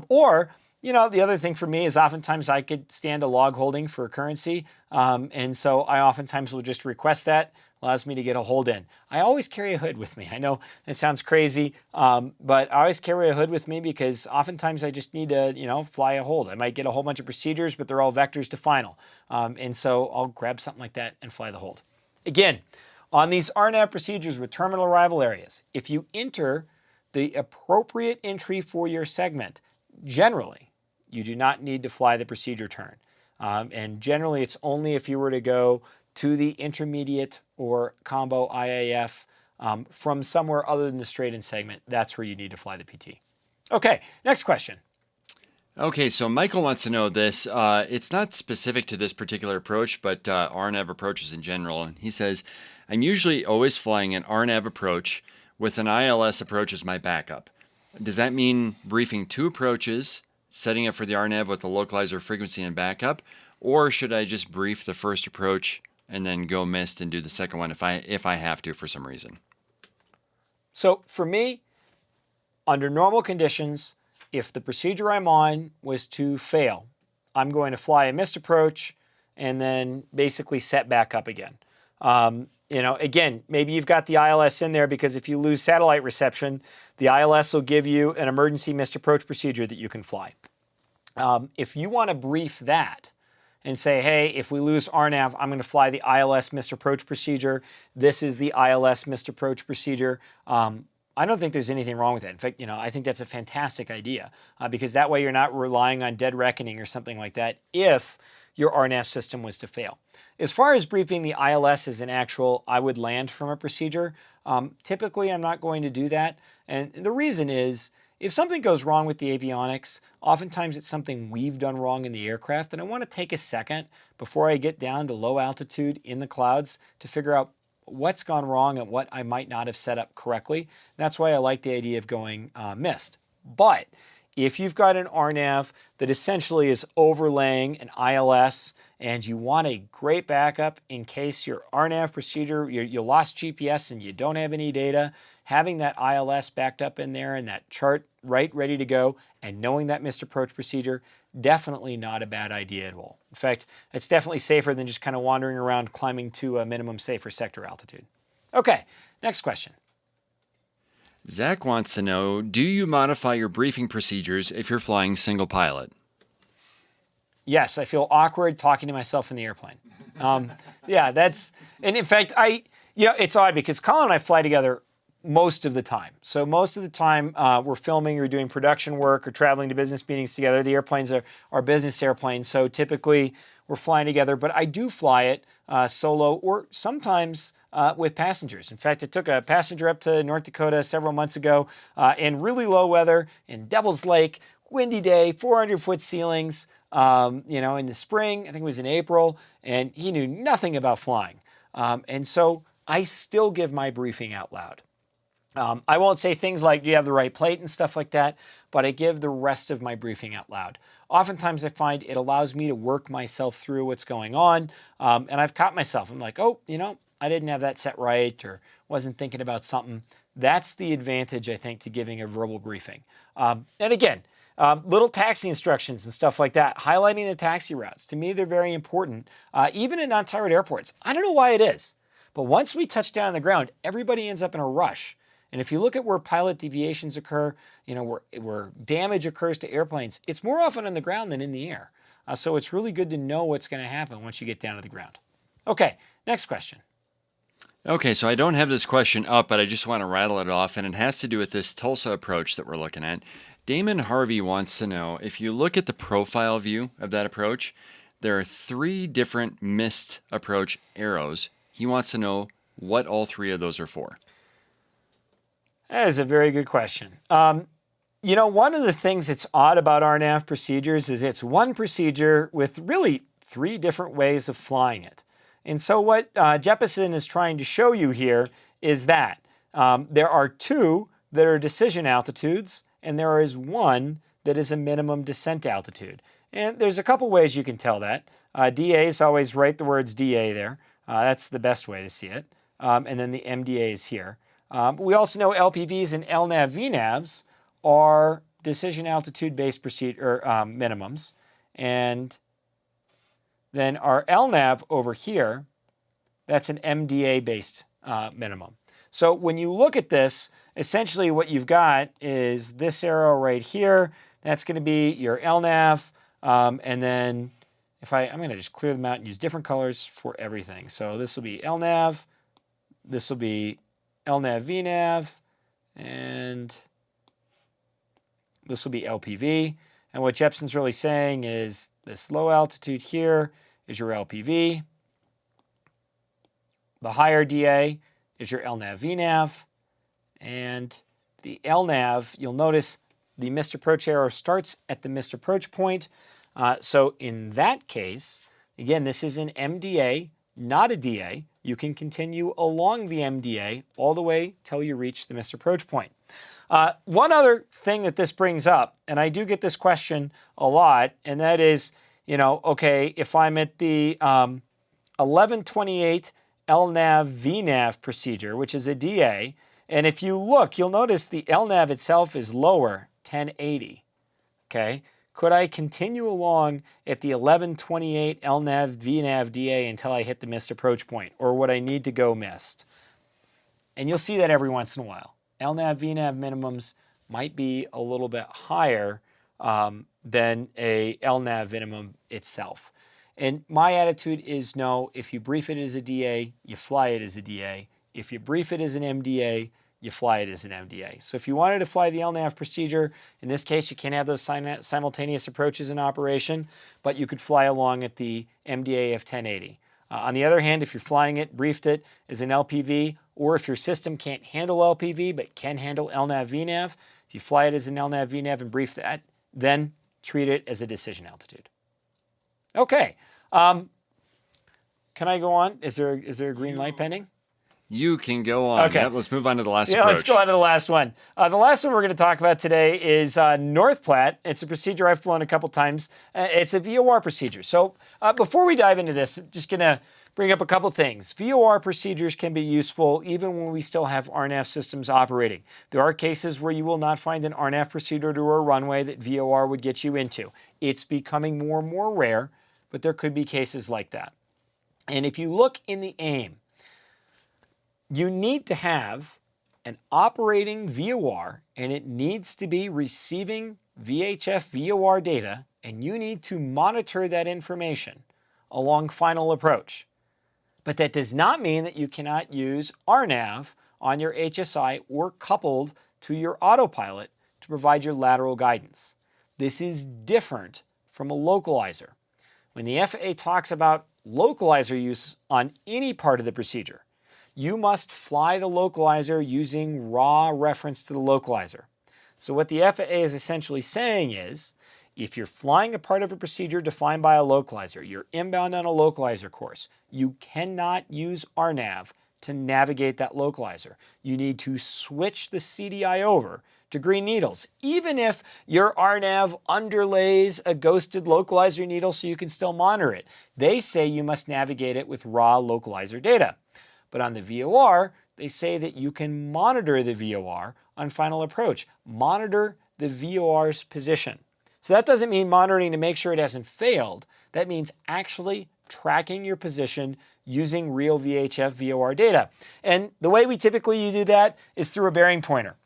Or, you know, the other thing for me is oftentimes I could stand a log holding for currency. And so I oftentimes will just request that. Allows me to get a hold in. I always carry a hood with me. I know it sounds crazy, but I always carry a hood with me because oftentimes I just need to, you know, fly a hold. I might get a whole bunch of procedures, but they're all vectors to final. And so I'll grab something like that and fly the hold. Again, on these RNAV procedures with terminal arrival areas, if you enter the appropriate entry for your segment, generally, you do not need to fly the procedure turn. And generally, it's only if you were to go to the intermediate or combo IAF from somewhere other than the straight-in segment, that's where you need to fly the PT. Okay, next question. Okay, so Michael wants to know this. It's not specific to this particular approach, but RNAV approaches in general. And he says, I'm usually always flying an RNAV approach with an ILS approach as my backup. Does that mean briefing two approaches, setting up for the RNAV with the localizer frequency and backup? Or should I just brief the first approach and then go missed and do the second one if I have to for some reason? So for me, under normal conditions, if the procedure I'm on was to fail, I'm going to fly a missed approach and then basically set back up again. You know, again, maybe you've got the ILS in there because if you lose satellite reception, the ILS will give you an emergency missed approach procedure that you can fly. If you want to brief that and say, hey, if we lose RNAV, I'm going to fly the ILS missed approach procedure. This is the ILS missed approach procedure. I don't think there's anything wrong with that. In fact, you know, I think that's a fantastic idea because that way you're not relying on dead reckoning or something like that if your RNAV system was to fail. As far as briefing the ILS as an actual I would land from a procedure, typically I'm not going to do that. And the reason is if something goes wrong with the avionics, oftentimes it's something we've done wrong in the aircraft, and I want to take a second before I get down to low altitude in the clouds to figure out what's gone wrong and what I might not have set up correctly. That's why I like the idea of going missed. But if you've got an RNAV that essentially is overlaying an ILS and you want a great backup in case your RNAV procedure, you lost GPS and you don't have any data, having that ILS backed up in there and that chart ready to go and knowing that missed approach procedure, definitely not a bad idea at all. In fact, it's definitely safer than just kind of wandering around climbing to a minimum safer sector altitude. Okay, next question. Zach wants to know, do you modify your briefing procedures if you're flying single pilot? Yes, I feel awkward talking to myself in the airplane. Yeah, and in fact, it's odd because Colin and I fly together most of the time. So most of the time we're filming or doing production work or traveling to business meetings together. The airplanes are business airplanes, so typically we're flying together, but I do fly it solo or sometimes with passengers. In fact, I took a passenger up to North Dakota several months ago in really low weather in Devil's Lake, windy day, 400-foot ceilings, in the spring, I think it was in April, and he knew nothing about flying. And so I still give my briefing out loud. I won't say things like, do you have the right plate and stuff like that, but I give the rest of my briefing out loud. Oftentimes I find it allows me to work myself through what's going on, and I've caught myself. I'm like, oh, I didn't have that set right or wasn't thinking about something. That's the advantage, I think, to giving a verbal briefing. And again, little taxi instructions and stuff like that, highlighting the taxi routes. To me, they're very important, even in non-tyrant airports. I don't know why it is, but once we touch down on the ground, everybody ends up in a rush. And if you look at where pilot deviations occur, where damage occurs to airplanes, it's more often on the ground than in the air. So it's really good to know what's going to happen once you get down to the ground. Okay, next question. Okay, so I don't have this question up, but I just want to rattle it off, and it has to do with this Tulsa approach that we're looking at. Damon Harvey wants to know, if you look at the profile view of that approach, there are 3 different missed approach arrows. He wants to know what all 3 of those are for. That is a very good question. One of the things that's odd about RNAV procedures is it's one procedure with really 3 different ways of flying it. And so what Jeppesen is trying to show you here is that There are 2 that are decision altitudes, and there is 1 that is a minimum descent altitude. And there's a couple ways you can tell that. DAs, always write the words DA there. That's the best way to see it. And then the MDA is here. But we also know LPVs and LNAV VNAVs are decision altitude based minimums. And then our LNAV over here, that's an MDA based minimum. So when you look at this, essentially what you've got is this arrow right here. That's going to be your LNAV. And then I'm going to just clear them out and use different colors for everything. So this will be LNAV, this will be LNAV VNAV, and this will be LPV. And what Jepson's really saying is this low altitude here is your LPV. The higher DA is your LNAV VNAV. And the LNAV, you'll notice the missed approach arrow starts at the missed approach point. So in that case, again, this is an MDA, not a DA. You can continue along the MDA all the way till you reach the missed approach point. One other thing that this brings up, and I do get this question a lot, and that is, okay, if I'm at the 1128 LNAV VNAV procedure, which is a DA, and if you look, you'll notice the LNAV itself is lower, 1080, okay? Could I continue along at the 1128 LNAV VNAV DA until I hit the missed approach point, or would I need to go missed? And you'll see that every once in a while. LNAV VNAV minimums might be a little bit higher than a LNAV minimum itself. And my attitude is no, if you brief it as a DA, you fly it as a DA. If you brief it as an MDA, you fly it as an MDA. So if you wanted to fly the LNAV procedure, in this case, you can't have those simultaneous approaches in operation, but you could fly along at the MDA of 1080. On the other hand, if you're flying it, briefed it as an LPV, or if your system can't handle LPV but can handle LNAV VNAV, if you fly it as an LNAV VNAV and brief that, then treat it as a decision altitude. Okay. Can I go on? Is there a green light pending? You can go on. Okay. Yep, let's move on to the last approach. Yeah, let's go on to the last one. The last one we're going to talk about today is North Platte. It's a procedure I've flown a couple times. It's a VOR procedure. So before we dive into this, I'm just going to bring up a couple things. VOR procedures can be useful even when we still have RNAV systems operating. There are cases where you will not find an RNAV procedure to a runway that VOR would get you into. It's becoming more and more rare, but there could be cases like that. And if you look in the AIM, you need to have an operating VOR, and it needs to be receiving VHF VOR data, and you need to monitor that information along final approach. But that does not mean that you cannot use RNAV on your HSI or coupled to your autopilot to provide your lateral guidance. This is different from a localizer. When the FAA talks about localizer use on any part of the procedure, you must fly the localizer using raw reference to the localizer. So what the FAA is essentially saying is, if you're flying a part of a procedure defined by a localizer, you're inbound on a localizer course, you cannot use RNAV to navigate that localizer. You need to switch the CDI over to green needles, even if your RNAV underlays a ghosted localizer needle so you can still monitor it. They say you must navigate it with raw localizer data. But on the VOR, they say that you can monitor the VOR on final approach. Monitor the VOR's position. So that doesn't mean monitoring to make sure it hasn't failed. That means actually tracking your position using real VHF VOR data. And the way we typically do that is through a bearing pointer,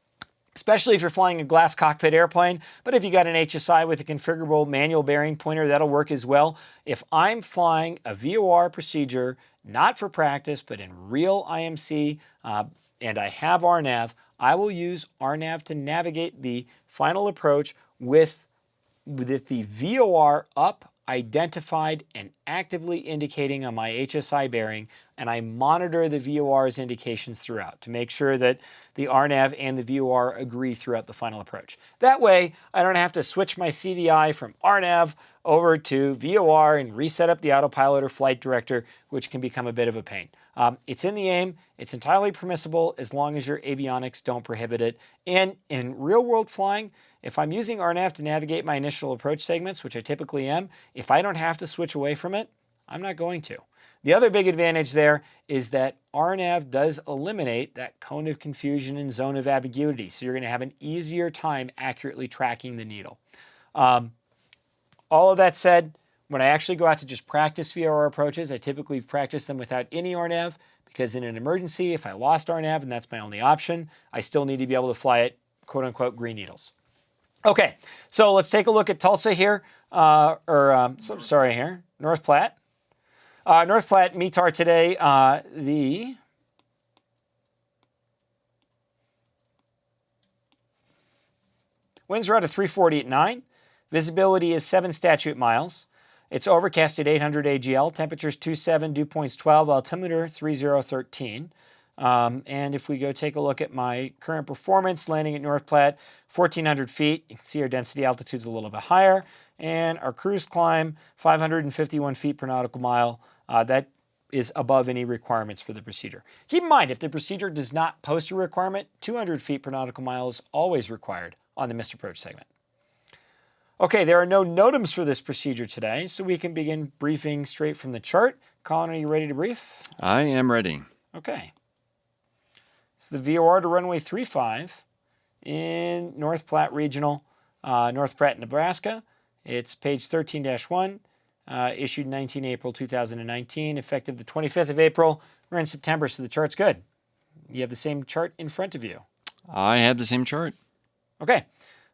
especially if you're flying a glass cockpit airplane. But if you got an HSI with a configurable manual bearing pointer, that'll work as well. If I'm flying a VOR procedure, not for practice, but in real IMC, and I have RNAV, I will use RNAV to navigate the final approach with the VOR up, identified, and actively indicating on my HSI bearing, and I monitor the VOR's indications throughout to make sure that the RNAV and the VOR agree throughout the final approach. That way, I don't have to switch my CDI from RNAV over to VOR and reset up the autopilot or flight director, which can become a bit of a pain. It's in the aim. It's entirely permissible as long as your avionics don't prohibit it. And in real-world flying, if I'm using RNAV to navigate my initial approach segments, which I typically am, if I don't have to switch away from it, I'm not going to. The other big advantage there is that RNAV does eliminate that cone of confusion and zone of ambiguity, so you're going to have an easier time accurately tracking the needle. All of that said, when I actually go out to just practice VOR approaches, I typically practice them without any RNAV, because in an emergency, if I lost RNAV and that's my only option, I still need to be able to fly at quote-unquote green needles. Okay, so let's take a look at Tulsa here, North Platte. North Platte, METAR today, the winds are out of 340 at 9. Visibility is 7 statute miles. It's overcast at 800 AGL. Temperatures 27, dew points 12, altimeter 3013. And if we go take a look at my current performance, landing at North Platte, 1,400 feet. You can see our density altitude's a little bit higher. And our cruise climb, 551 feet per nautical mile. That is above any requirements for the procedure. Keep in mind, if the procedure does not post a requirement, 200 feet per nautical mile is always required on the missed approach segment. Okay, there are no NOTAMs for this procedure today, so we can begin briefing straight from the chart. Colin, are you ready to brief? I am ready. Okay. It's the VOR to runway 35 in North Platte Regional, North Platte, Nebraska. It's page 13-1, issued 19 April 2019, effective the 25th of April. We're in September, so the chart's good. You have the same chart in front of you. I have the same chart. Okay,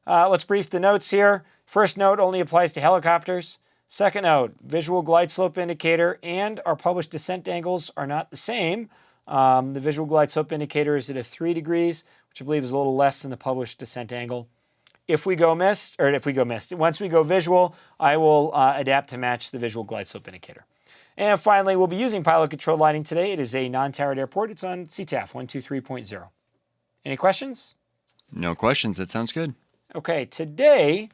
let's brief the notes here. First note only applies to helicopters. Second note, visual glide slope indicator and our published descent angles are not the same. The visual glide slope indicator is at 3 degrees, which I believe is a little less than the published descent angle. Once we go visual, I will adapt to match the visual glide slope indicator. And finally, we'll be using pilot control lighting today. It is a non-towered airport. It's on CTAF 123.0. Any questions? No questions. That sounds good. Okay, today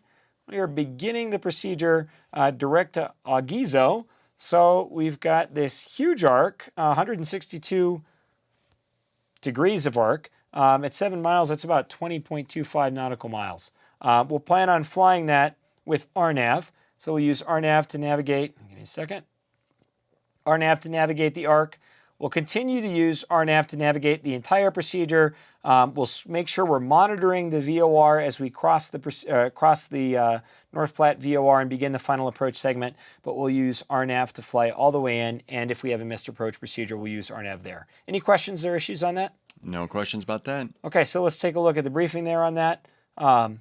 we are beginning the procedure direct to Aguizo. So we've got this huge arc, 162 degrees of arc. At 7 miles, that's about 20.25 nautical miles. We'll plan on flying that with RNAV. So we'll use RNAV to navigate. Give me a second. RNAV to navigate the arc. We'll continue to use RNAV to navigate the entire procedure. We'll make sure we're monitoring the VOR as we cross the North Platte VOR and begin the final approach segment, but we'll use RNAV to fly all the way in, and if we have a missed approach procedure, we'll use RNAV there. Any questions or issues on that? No questions about that. Okay, so let's take a look at the briefing there on that. The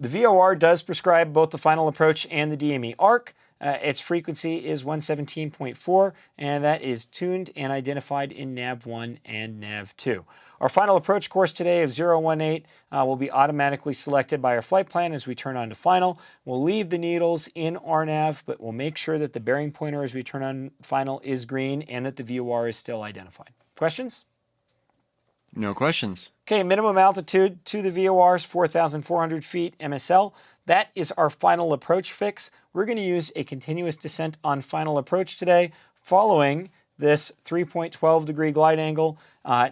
VOR does prescribe both the final approach and the DME arc. Its frequency is 117.4, and that is tuned and identified in NAV1 and NAV2. Our final approach course today of 018 will be automatically selected by our flight plan as we turn on to final. We'll leave the needles in RNAV, but we'll make sure that the bearing pointer as we turn on final is green and that the VOR is still identified. Questions? No questions. Okay, minimum altitude to the VOR is 4,400 feet MSL. That is our final approach fix. We're going to use a continuous descent on final approach today, following this 3.12 degree glide angle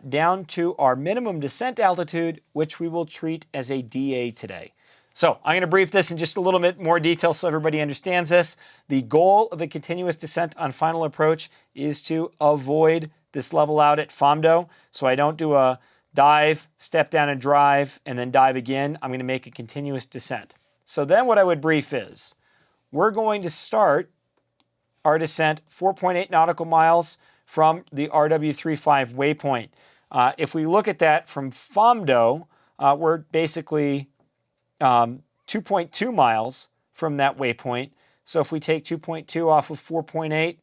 down to our minimum descent altitude, which we will treat as a DA today. So I'm going to brief this in just a little bit more detail so everybody understands this. The goal of a continuous descent on final approach is to avoid this level out at FOMDO. So I don't do a dive, step down and drive, and then dive again. I'm going to make a continuous descent. So then what I would brief is, we're going to start our descent 4.8 nautical miles from the RW35 waypoint. If we look at that from FOMDO, we're basically 2.2 miles from that waypoint. So if we take 2.2 off of 4.8,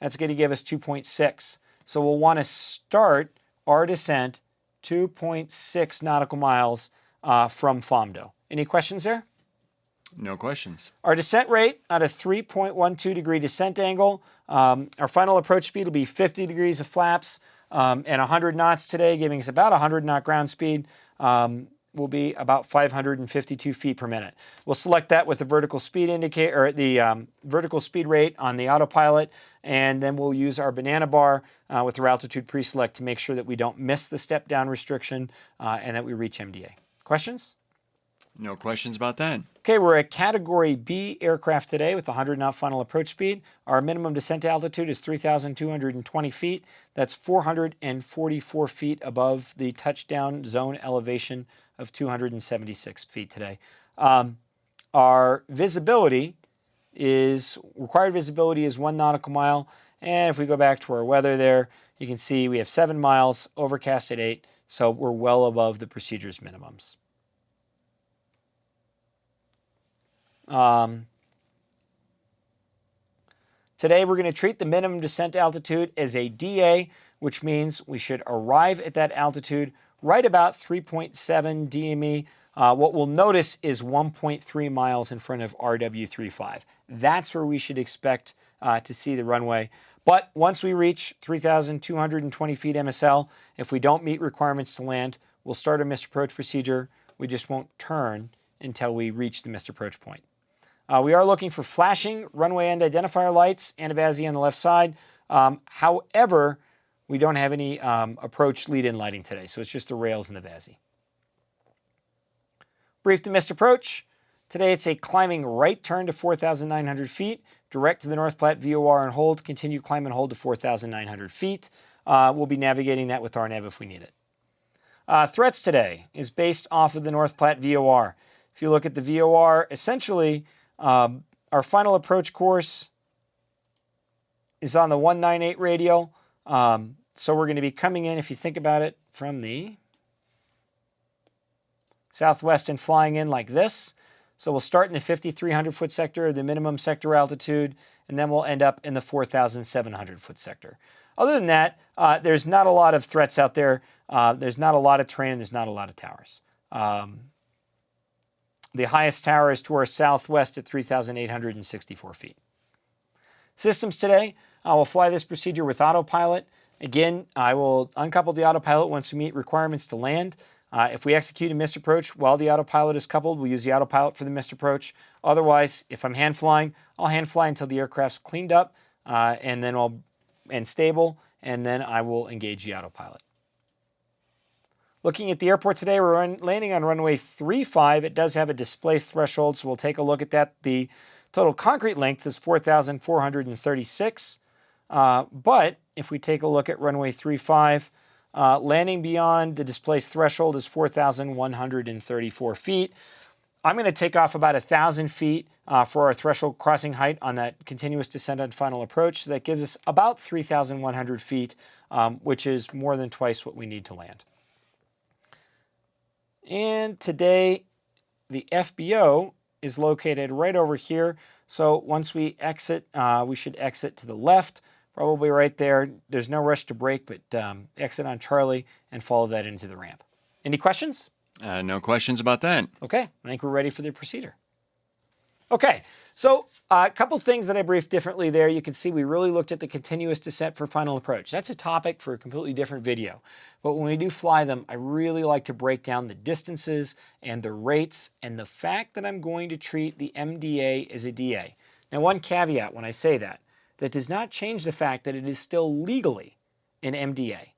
that's going to give us 2.6. So we'll want to start our descent 2.6 nautical miles from FOMDO. Any questions there? No questions. Our descent rate at a 3.12 degree descent angle. Our final approach speed will be 50 degrees of flaps and 100 knots today, giving us about 100 knot ground speed. will be about 552 feet per minute. We'll select that with the vertical speed indicator, or the vertical speed rate on the autopilot, and then we'll use our banana bar with our altitude pre-select to make sure that we don't miss the step down restriction and that we reach MDA. Questions? No questions about that. Okay, we're at Category B aircraft today with 100 knot final approach speed. Our minimum descent altitude is 3,220 feet. That's 444 feet above the touchdown zone elevation of 276 feet today. Our visibility is, required visibility is 1 nautical mile. And if we go back to our weather there, you can see we have 7 miles, overcast at 8, so we're well above the procedure's minimums. Today we're going to treat the minimum descent altitude as a DA, which means we should arrive at that altitude right about 3.7 DME. What we'll notice is 1.3 miles in front of RW35. That's where we should expect to see the runway. But once we reach 3,220 feet MSL, if we don't meet requirements to land, we'll start a missed approach procedure. We just won't turn until we reach the missed approach point. We are looking for flashing runway end identifier lights and a VASI on the left side. However, we don't have any approach lead-in lighting today, so it's just the rails and the VASI. Brief the missed approach. Today it's a climbing right turn to 4,900 feet, direct to the North Platte VOR and hold, continue climb and hold to 4,900 feet. We'll be navigating that with RNAV if we need it. Threats today is based off of the North Platte VOR. If you look at the VOR, essentially, our final approach course is on the 198 radial. So we're going to be coming in, if you think about it, from the southwest and flying in like this. So we'll start in the 5,300 foot sector, the minimum sector altitude, and then we'll end up in the 4,700 foot sector. Other than that, there's not a lot of threats out there. There's not a lot of terrain, there's not a lot of towers. The highest tower is to our southwest at 3,864 feet. Systems today, we'll fly this procedure with autopilot. Again, I will uncouple the autopilot once we meet requirements to land. If we execute a missed approach while the autopilot is coupled, we'll use the autopilot for the missed approach. Otherwise, if I'm hand flying, I'll hand fly until the aircraft's cleaned up and stable, and then I will engage the autopilot. Looking at the airport today, we're landing on runway 35. It does have a displaced threshold, so we'll take a look at that. The total concrete length is 4,436. But if we take a look at runway 35, landing beyond the displaced threshold is 4,134 feet. I'm going to take off about 1,000 feet for our threshold crossing height on that continuous descent on final approach. So that gives us about 3,100 feet, which is more than twice what we need to land. And today, the FBO is located right over here. So once we exit, we should exit to the left, probably right there. There's no rush to brake, but exit on Charlie and follow that into the ramp. Any questions? No questions about that. Okay, I think we're ready for the procedure. Okay, so a couple things that I briefed differently there. You can see we really looked at the continuous descent for final approach. That's a topic for a completely different video. But when we do fly them, I really like to break down the distances and the rates and the fact that I'm going to treat the MDA as a DA. Now, one caveat when I say that does not change the fact that it is still legally an MDA,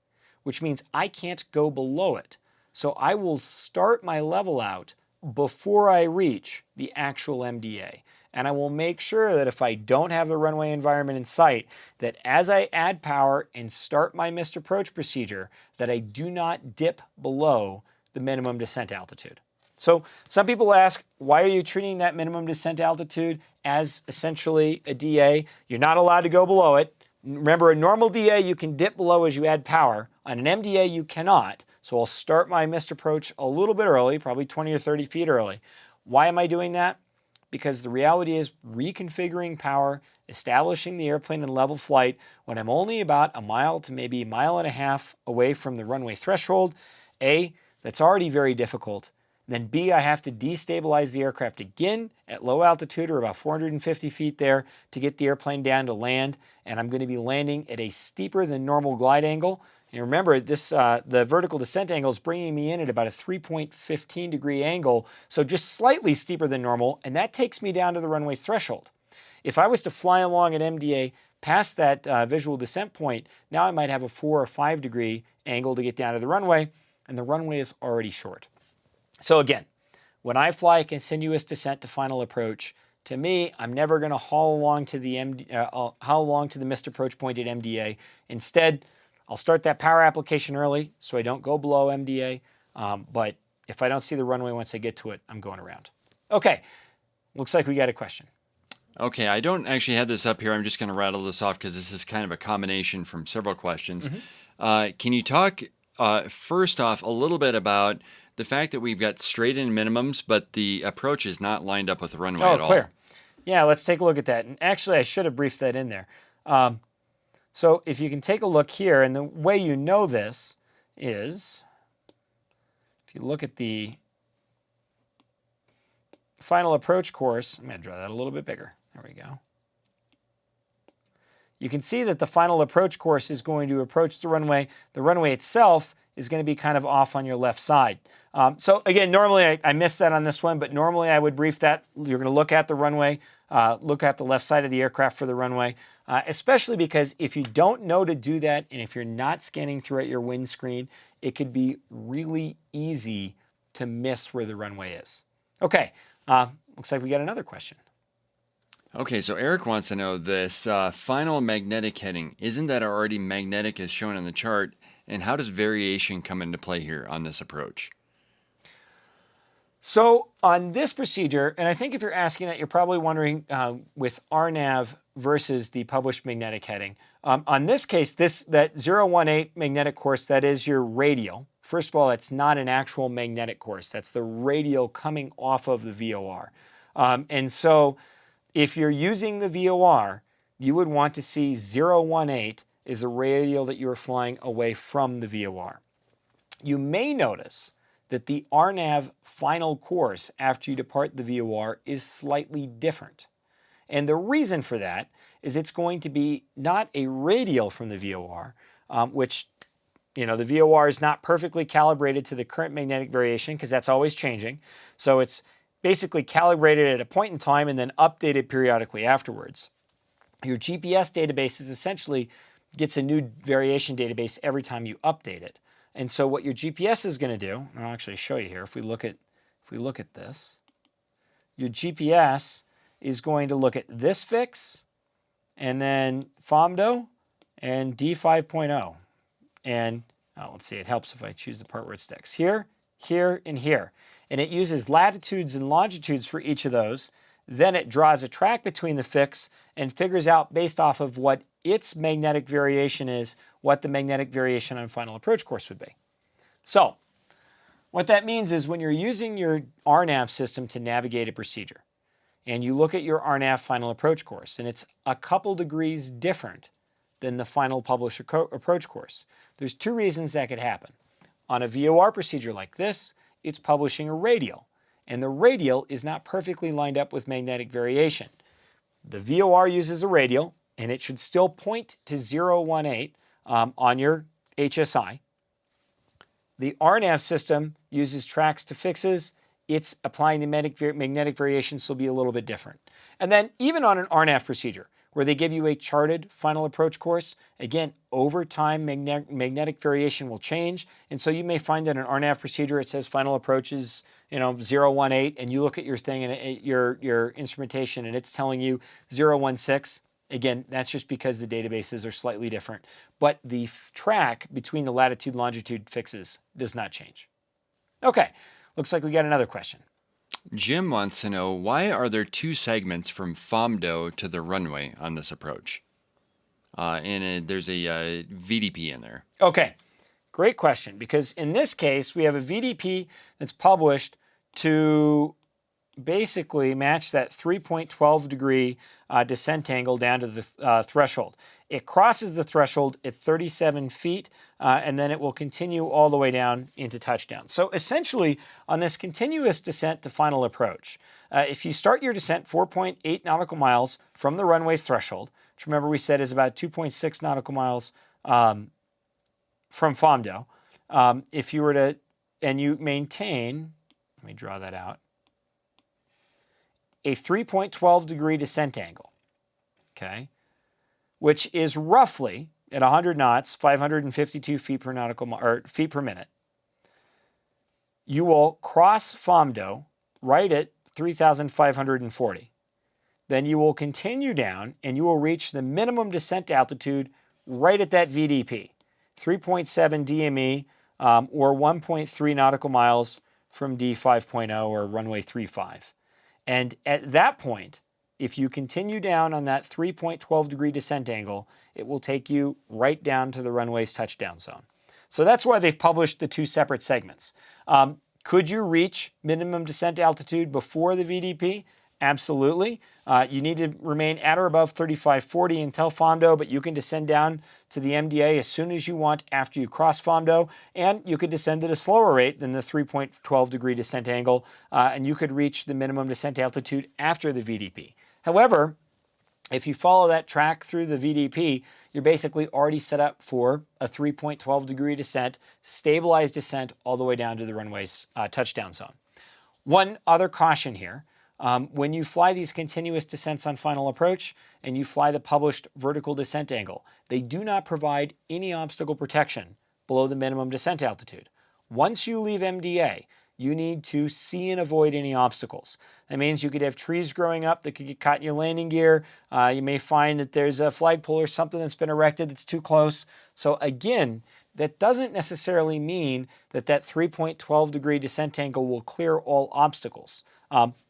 which means I can't go below it. So I will start my level out before I reach the actual MDA. And I will make sure that if I don't have the runway environment in sight, that as I add power and start my missed approach procedure, that I do not dip below the minimum descent altitude. So some people ask, why are you treating that minimum descent altitude as essentially a DA? You're not allowed to go below it. Remember, a normal DA you can dip below as you add power. On an MDA you cannot. So I'll start my missed approach a little bit early, probably 20 or 30 feet early. Why am I doing that? Because the reality is reconfiguring power, establishing the airplane in level flight when I'm only about a mile to maybe a mile and a half away from the runway threshold. A, that's already very difficult. Then B, I have to destabilize the aircraft again at low altitude or about 450 feet there to get the airplane down to land. And I'm going to be landing at a steeper than normal glide angle. And remember, this the vertical descent angle is bringing me in at about a 3.15 degree angle, so just slightly steeper than normal, and that takes me down to the runway's threshold. If I was to fly along at MDA past that visual descent point, now I might have a 4 or 5 degree angle to get down to the runway, and the runway is already short. So again, when I fly a continuous descent to final approach, to me, I'm never going to haul along to the missed approach point at MDA. Instead, I'll start that power application early so I don't go below MDA. But if I don't see the runway once I get to it, I'm going around. Okay, looks like we got a question. Okay, I don't actually have this up here. I'm just going to rattle this off because this is kind of a combination from several questions. Can you talk first off a little bit about the fact that we've got straight in minimums, but the approach is not lined up with the runway at all? Oh, clear. Yeah, let's take a look at that. And actually, I should have briefed that in there. So if you can take a look here, and the way you know this is, if you look at the final approach course, I'm going to draw that a little bit bigger. There we go. You can see that the final approach course is going to approach the runway. The runway itself is going to be kind of off on your left side. So again, normally I missed that on this one, but normally I would brief that. You're going to look at the runway, look at the left side of the aircraft for the runway, especially because if you don't know to do that, and if you're not scanning throughout your windscreen, it could be really easy to miss where the runway is. Okay, looks like we got another question. Okay, so Eric wants to know this final magnetic heading. Isn't that already magnetic as shown on the chart? And how does variation come into play here on this approach? So on this procedure, and I think if you're asking that, you're probably wondering with RNAV versus the published magnetic heading. On this case, that 018 magnetic course, that is your radial. First of all, it's not an actual magnetic course. That's the radial coming off of the VOR. And so if you're using the VOR, you would want to see 018 is a radial that you are flying away from the VOR. You may notice that the RNAV final course after you depart the VOR is slightly different. And the reason for that is it's going to be not a radial from the VOR, which, you know, the VOR is not perfectly calibrated to the current magnetic variation because that's always changing. So it's basically calibrated at a point in time and then updated periodically afterwards. Your GPS database is essentially gets a new variation database every time you update it. And so what your GPS is going to do, and I'll actually show you here, if we look at this, your GPS is going to look at this fix and then FOMDO and D5.0. And let's see, it helps if I choose the part where it sticks. Here, here, and here. And it uses latitudes and longitudes for each of those. Then it draws a track between the fix and figures out, based off of what its magnetic variation is, what the magnetic variation on final approach course would be. So what that means is when you're using your RNAV system to navigate a procedure, and you look at your RNAV final approach course, and it's a couple degrees different than the final published approach course, there's two reasons that could happen. On a VOR procedure like this, it's publishing a radial, and the radial is not perfectly lined up with magnetic variation. The VOR uses a radial, and it should still point to 018 on your HSI. The RNAV system uses tracks to fixes. It's applying the magnetic variation, so it'll be a little bit different. And then even on an RNAV procedure, where they give you a charted final approach course, again, over time, magnetic variation will change. And so you may find that an RNAV procedure, it says final approach is 018, and you look at your thing and your instrumentation, and it's telling you 016. Again, that's just because the databases are slightly different. But the track between the latitude longitude fixes does not change. Okay, looks like we got another question. Jim wants to know, why are there two segments from FOMDO to the runway on this approach? There's a VDP in there. Okay, great question, because in this case, we have a VDP that's published to basically match that 3.12 degree descent angle down to the threshold. It crosses the threshold at 37 feet, and then it will continue all the way down into touchdown. So essentially, on this continuous descent to final approach, if you start your descent 4.8 nautical miles from the runway's threshold, which remember we said is about 2.6 nautical miles from FOMDO, if you were to, and you maintain, let me draw that out, a 3.12 degree descent angle, okay, which is roughly at 100 knots, 552 feet per nautical or feet per minute. You will cross FOMDO right at 3,540. Then you will continue down and you will reach the minimum descent altitude right at that VDP, 3.7 DME or 1.3 nautical miles from D5.0 or runway 35. And at that point, if you continue down on that 3.12 degree descent angle, it will take you right down to the runway's touchdown zone. So that's why they've published the two separate segments. Could you reach minimum descent altitude before the VDP? Absolutely. You need to remain at or above 3540 until FOMDO, but you can descend down to the MDA as soon as you want after you cross FOMDO, and you could descend at a slower rate than the 3.12 degree descent angle, and you could reach the minimum descent altitude after the VDP. However, if you follow that track through the VDP, you're basically already set up for a 3.12 degree descent, stabilized descent all the way down to the runway's touchdown zone. One other caution here. When you fly these continuous descents on final approach and you fly the published vertical descent angle, they do not provide any obstacle protection below the minimum descent altitude. Once you leave MDA, you need to see and avoid any obstacles. That means you could have trees growing up that could get caught in your landing gear. You may find that there's a flagpole or something that's been erected that's too close. So again, that doesn't necessarily mean that that 3.12 degree descent angle will clear all obstacles.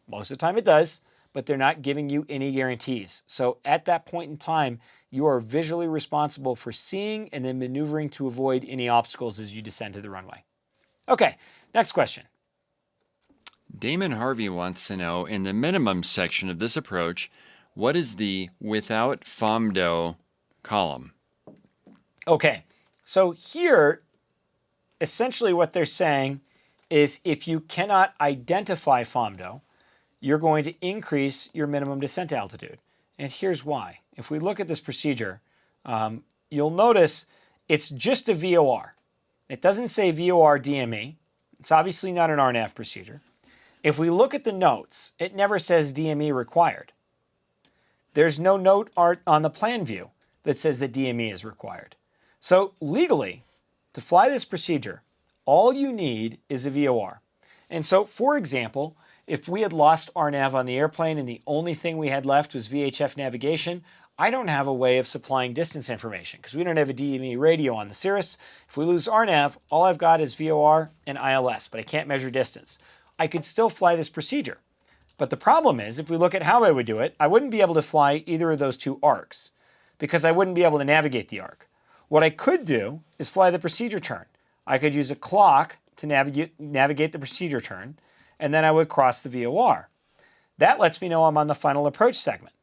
Most of the time it does, but they're not giving you any guarantees. So at that point in time, you are visually responsible for seeing and then maneuvering to avoid any obstacles as you descend to the runway. Okay, next question. Damon Harvey wants to know, in the minimum section of this approach, what is the without FOMDO column? Okay, so here, essentially what they're saying is if you cannot identify FOMDO, you're going to increase your minimum descent altitude. And here's why. If we look at this procedure, you'll notice it's just a VOR. It doesn't say VOR DME. It's obviously not an RNAV procedure. If we look at the notes, it never says DME required. There's no note on the plan view that says that DME is required. So legally, to fly this procedure, all you need is a VOR. And so, for example, if we had lost RNAV on the airplane and the only thing we had left was VHF navigation, I don't have a way of supplying distance information because we don't have a DME radio on the Cirrus. If we lose RNAV, all I've got is VOR and ILS, but I can't measure distance. I could still fly this procedure. But the problem is, if we look at how I would do it, I wouldn't be able to fly either of those two arcs because I wouldn't be able to navigate the arc. What I could do is fly the procedure turn. I could use a clock to navigate the procedure turn, and then I would cross the VOR. That lets me know I'm on the final approach segment.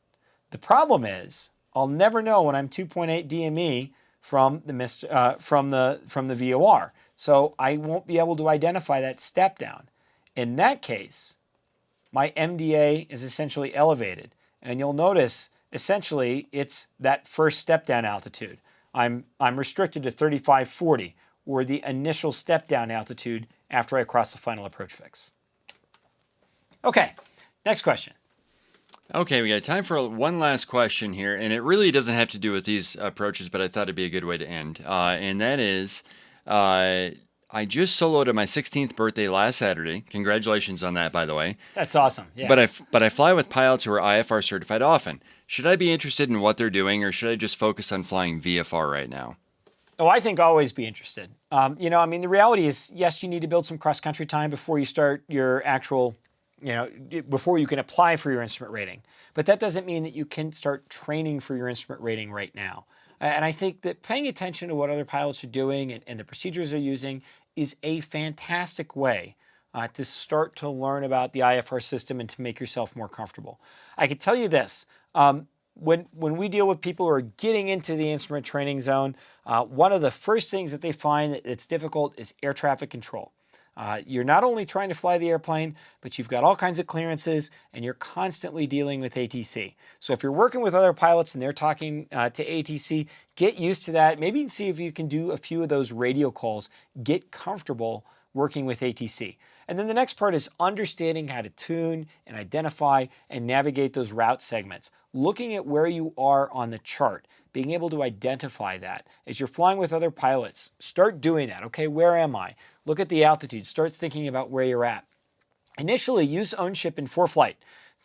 The problem is, I'll never know when I'm 2.8 DME from the VOR, so I won't be able to identify that step down. In that case, my MDA is essentially elevated, and you'll notice essentially it's that first step down altitude. I'm restricted to 3540, or the initial step down altitude after I cross the final approach fix. Okay, next question. Okay, we got time for one last question here, and it really doesn't have to do with these approaches, but I thought it'd be a good way to end. And that is, I just soloed at my 16th birthday last Saturday. Congratulations on that, by the way. That's awesome. Yeah. But I fly with pilots who are IFR certified often. Should I be interested in what they're doing, or should I just focus on flying VFR right now? Oh, I think always be interested. The reality is, yes, you need to build some cross-country time before you start your actual, before you can apply for your instrument rating. But that doesn't mean that you can start training for your instrument rating right now. And I think that paying attention to what other pilots are doing and the procedures they're using is a fantastic way to start to learn about the IFR system and to make yourself more comfortable. I can tell you this. When we deal with people who are getting into the instrument training zone, one of the first things that they find that's difficult is air traffic control. You're not only trying to fly the airplane, but you've got all kinds of clearances and you're constantly dealing with ATC. So if you're working with other pilots and they're talking to ATC, get used to that. Maybe see if you can do a few of those radio calls. Get comfortable working with ATC. And then the next part is understanding how to tune and identify and navigate those route segments. Looking at where you are on the chart, being able to identify that. As you're flying with other pilots, start doing that. Okay, where am I? Look at the altitude. Start thinking about where you're at. Initially, use ownership in ForeFlight.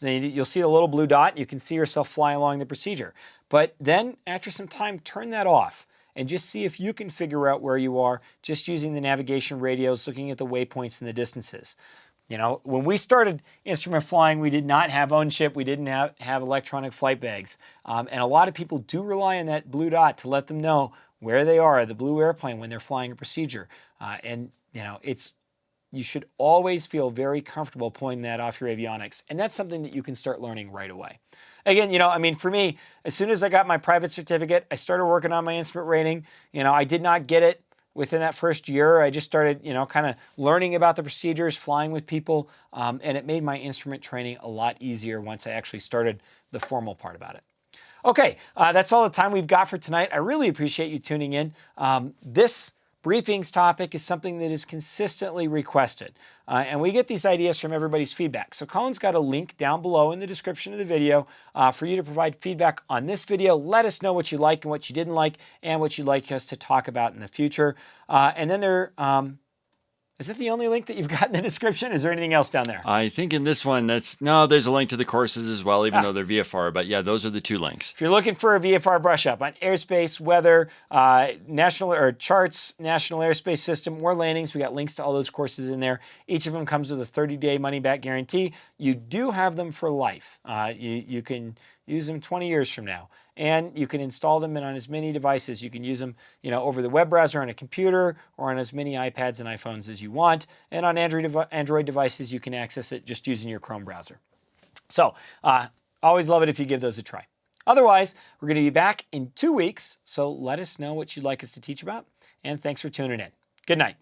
Then you'll see the little blue dot. You can see yourself fly along the procedure. But then, after some time, turn that off and just see if you can figure out where you are just using the navigation radios, looking at the waypoints and the distances. You know, when we started instrument flying, we did not have ownership. We didn't have electronic flight bags. And a lot of people do rely on that blue dot to let them know where they are, the blue airplane, when they're flying a procedure. And, you know, you should always feel very comfortable pulling that off your avionics. And that's something that you can start learning right away. Again, you know, I mean, for me, as soon as I got my private certificate, I started working on my instrument rating. You know, I did not get it within that first year. I just started, you know, kind of learning about the procedures, flying with people, and it made my instrument training a lot easier once I actually started the formal part about it. Okay, that's all the time we've got for tonight. I really appreciate you tuning in. This briefings topic is something that is consistently requested, and we get these ideas from everybody's feedback. So Colin's got a link down below in the description of the video for you to provide feedback on this video. Let us know what you like and what you didn't like and what you'd like us to talk about in the future. And then is that the only link that you've got in the description? Is there anything else down there? I think in this one, there's a link to the courses as well, even though they're VFR. But yeah, those are the two links. If you're looking for a VFR brush up on airspace, weather, national or charts, national airspace system, or landings, we got links to all those courses in there. Each of them comes with a 30-day money-back guarantee. You do have them for life. You can use them 20 years from now. And you can install them on as many devices. You can use them, you know, over the web browser on a computer or on as many iPads and iPhones as you want. And on Android devices, you can access it just using your Chrome browser. So, always love it if you give those a try. Otherwise, we're going to be back in 2 weeks. So let us know what you'd like us to teach about. And thanks for tuning in. Good night.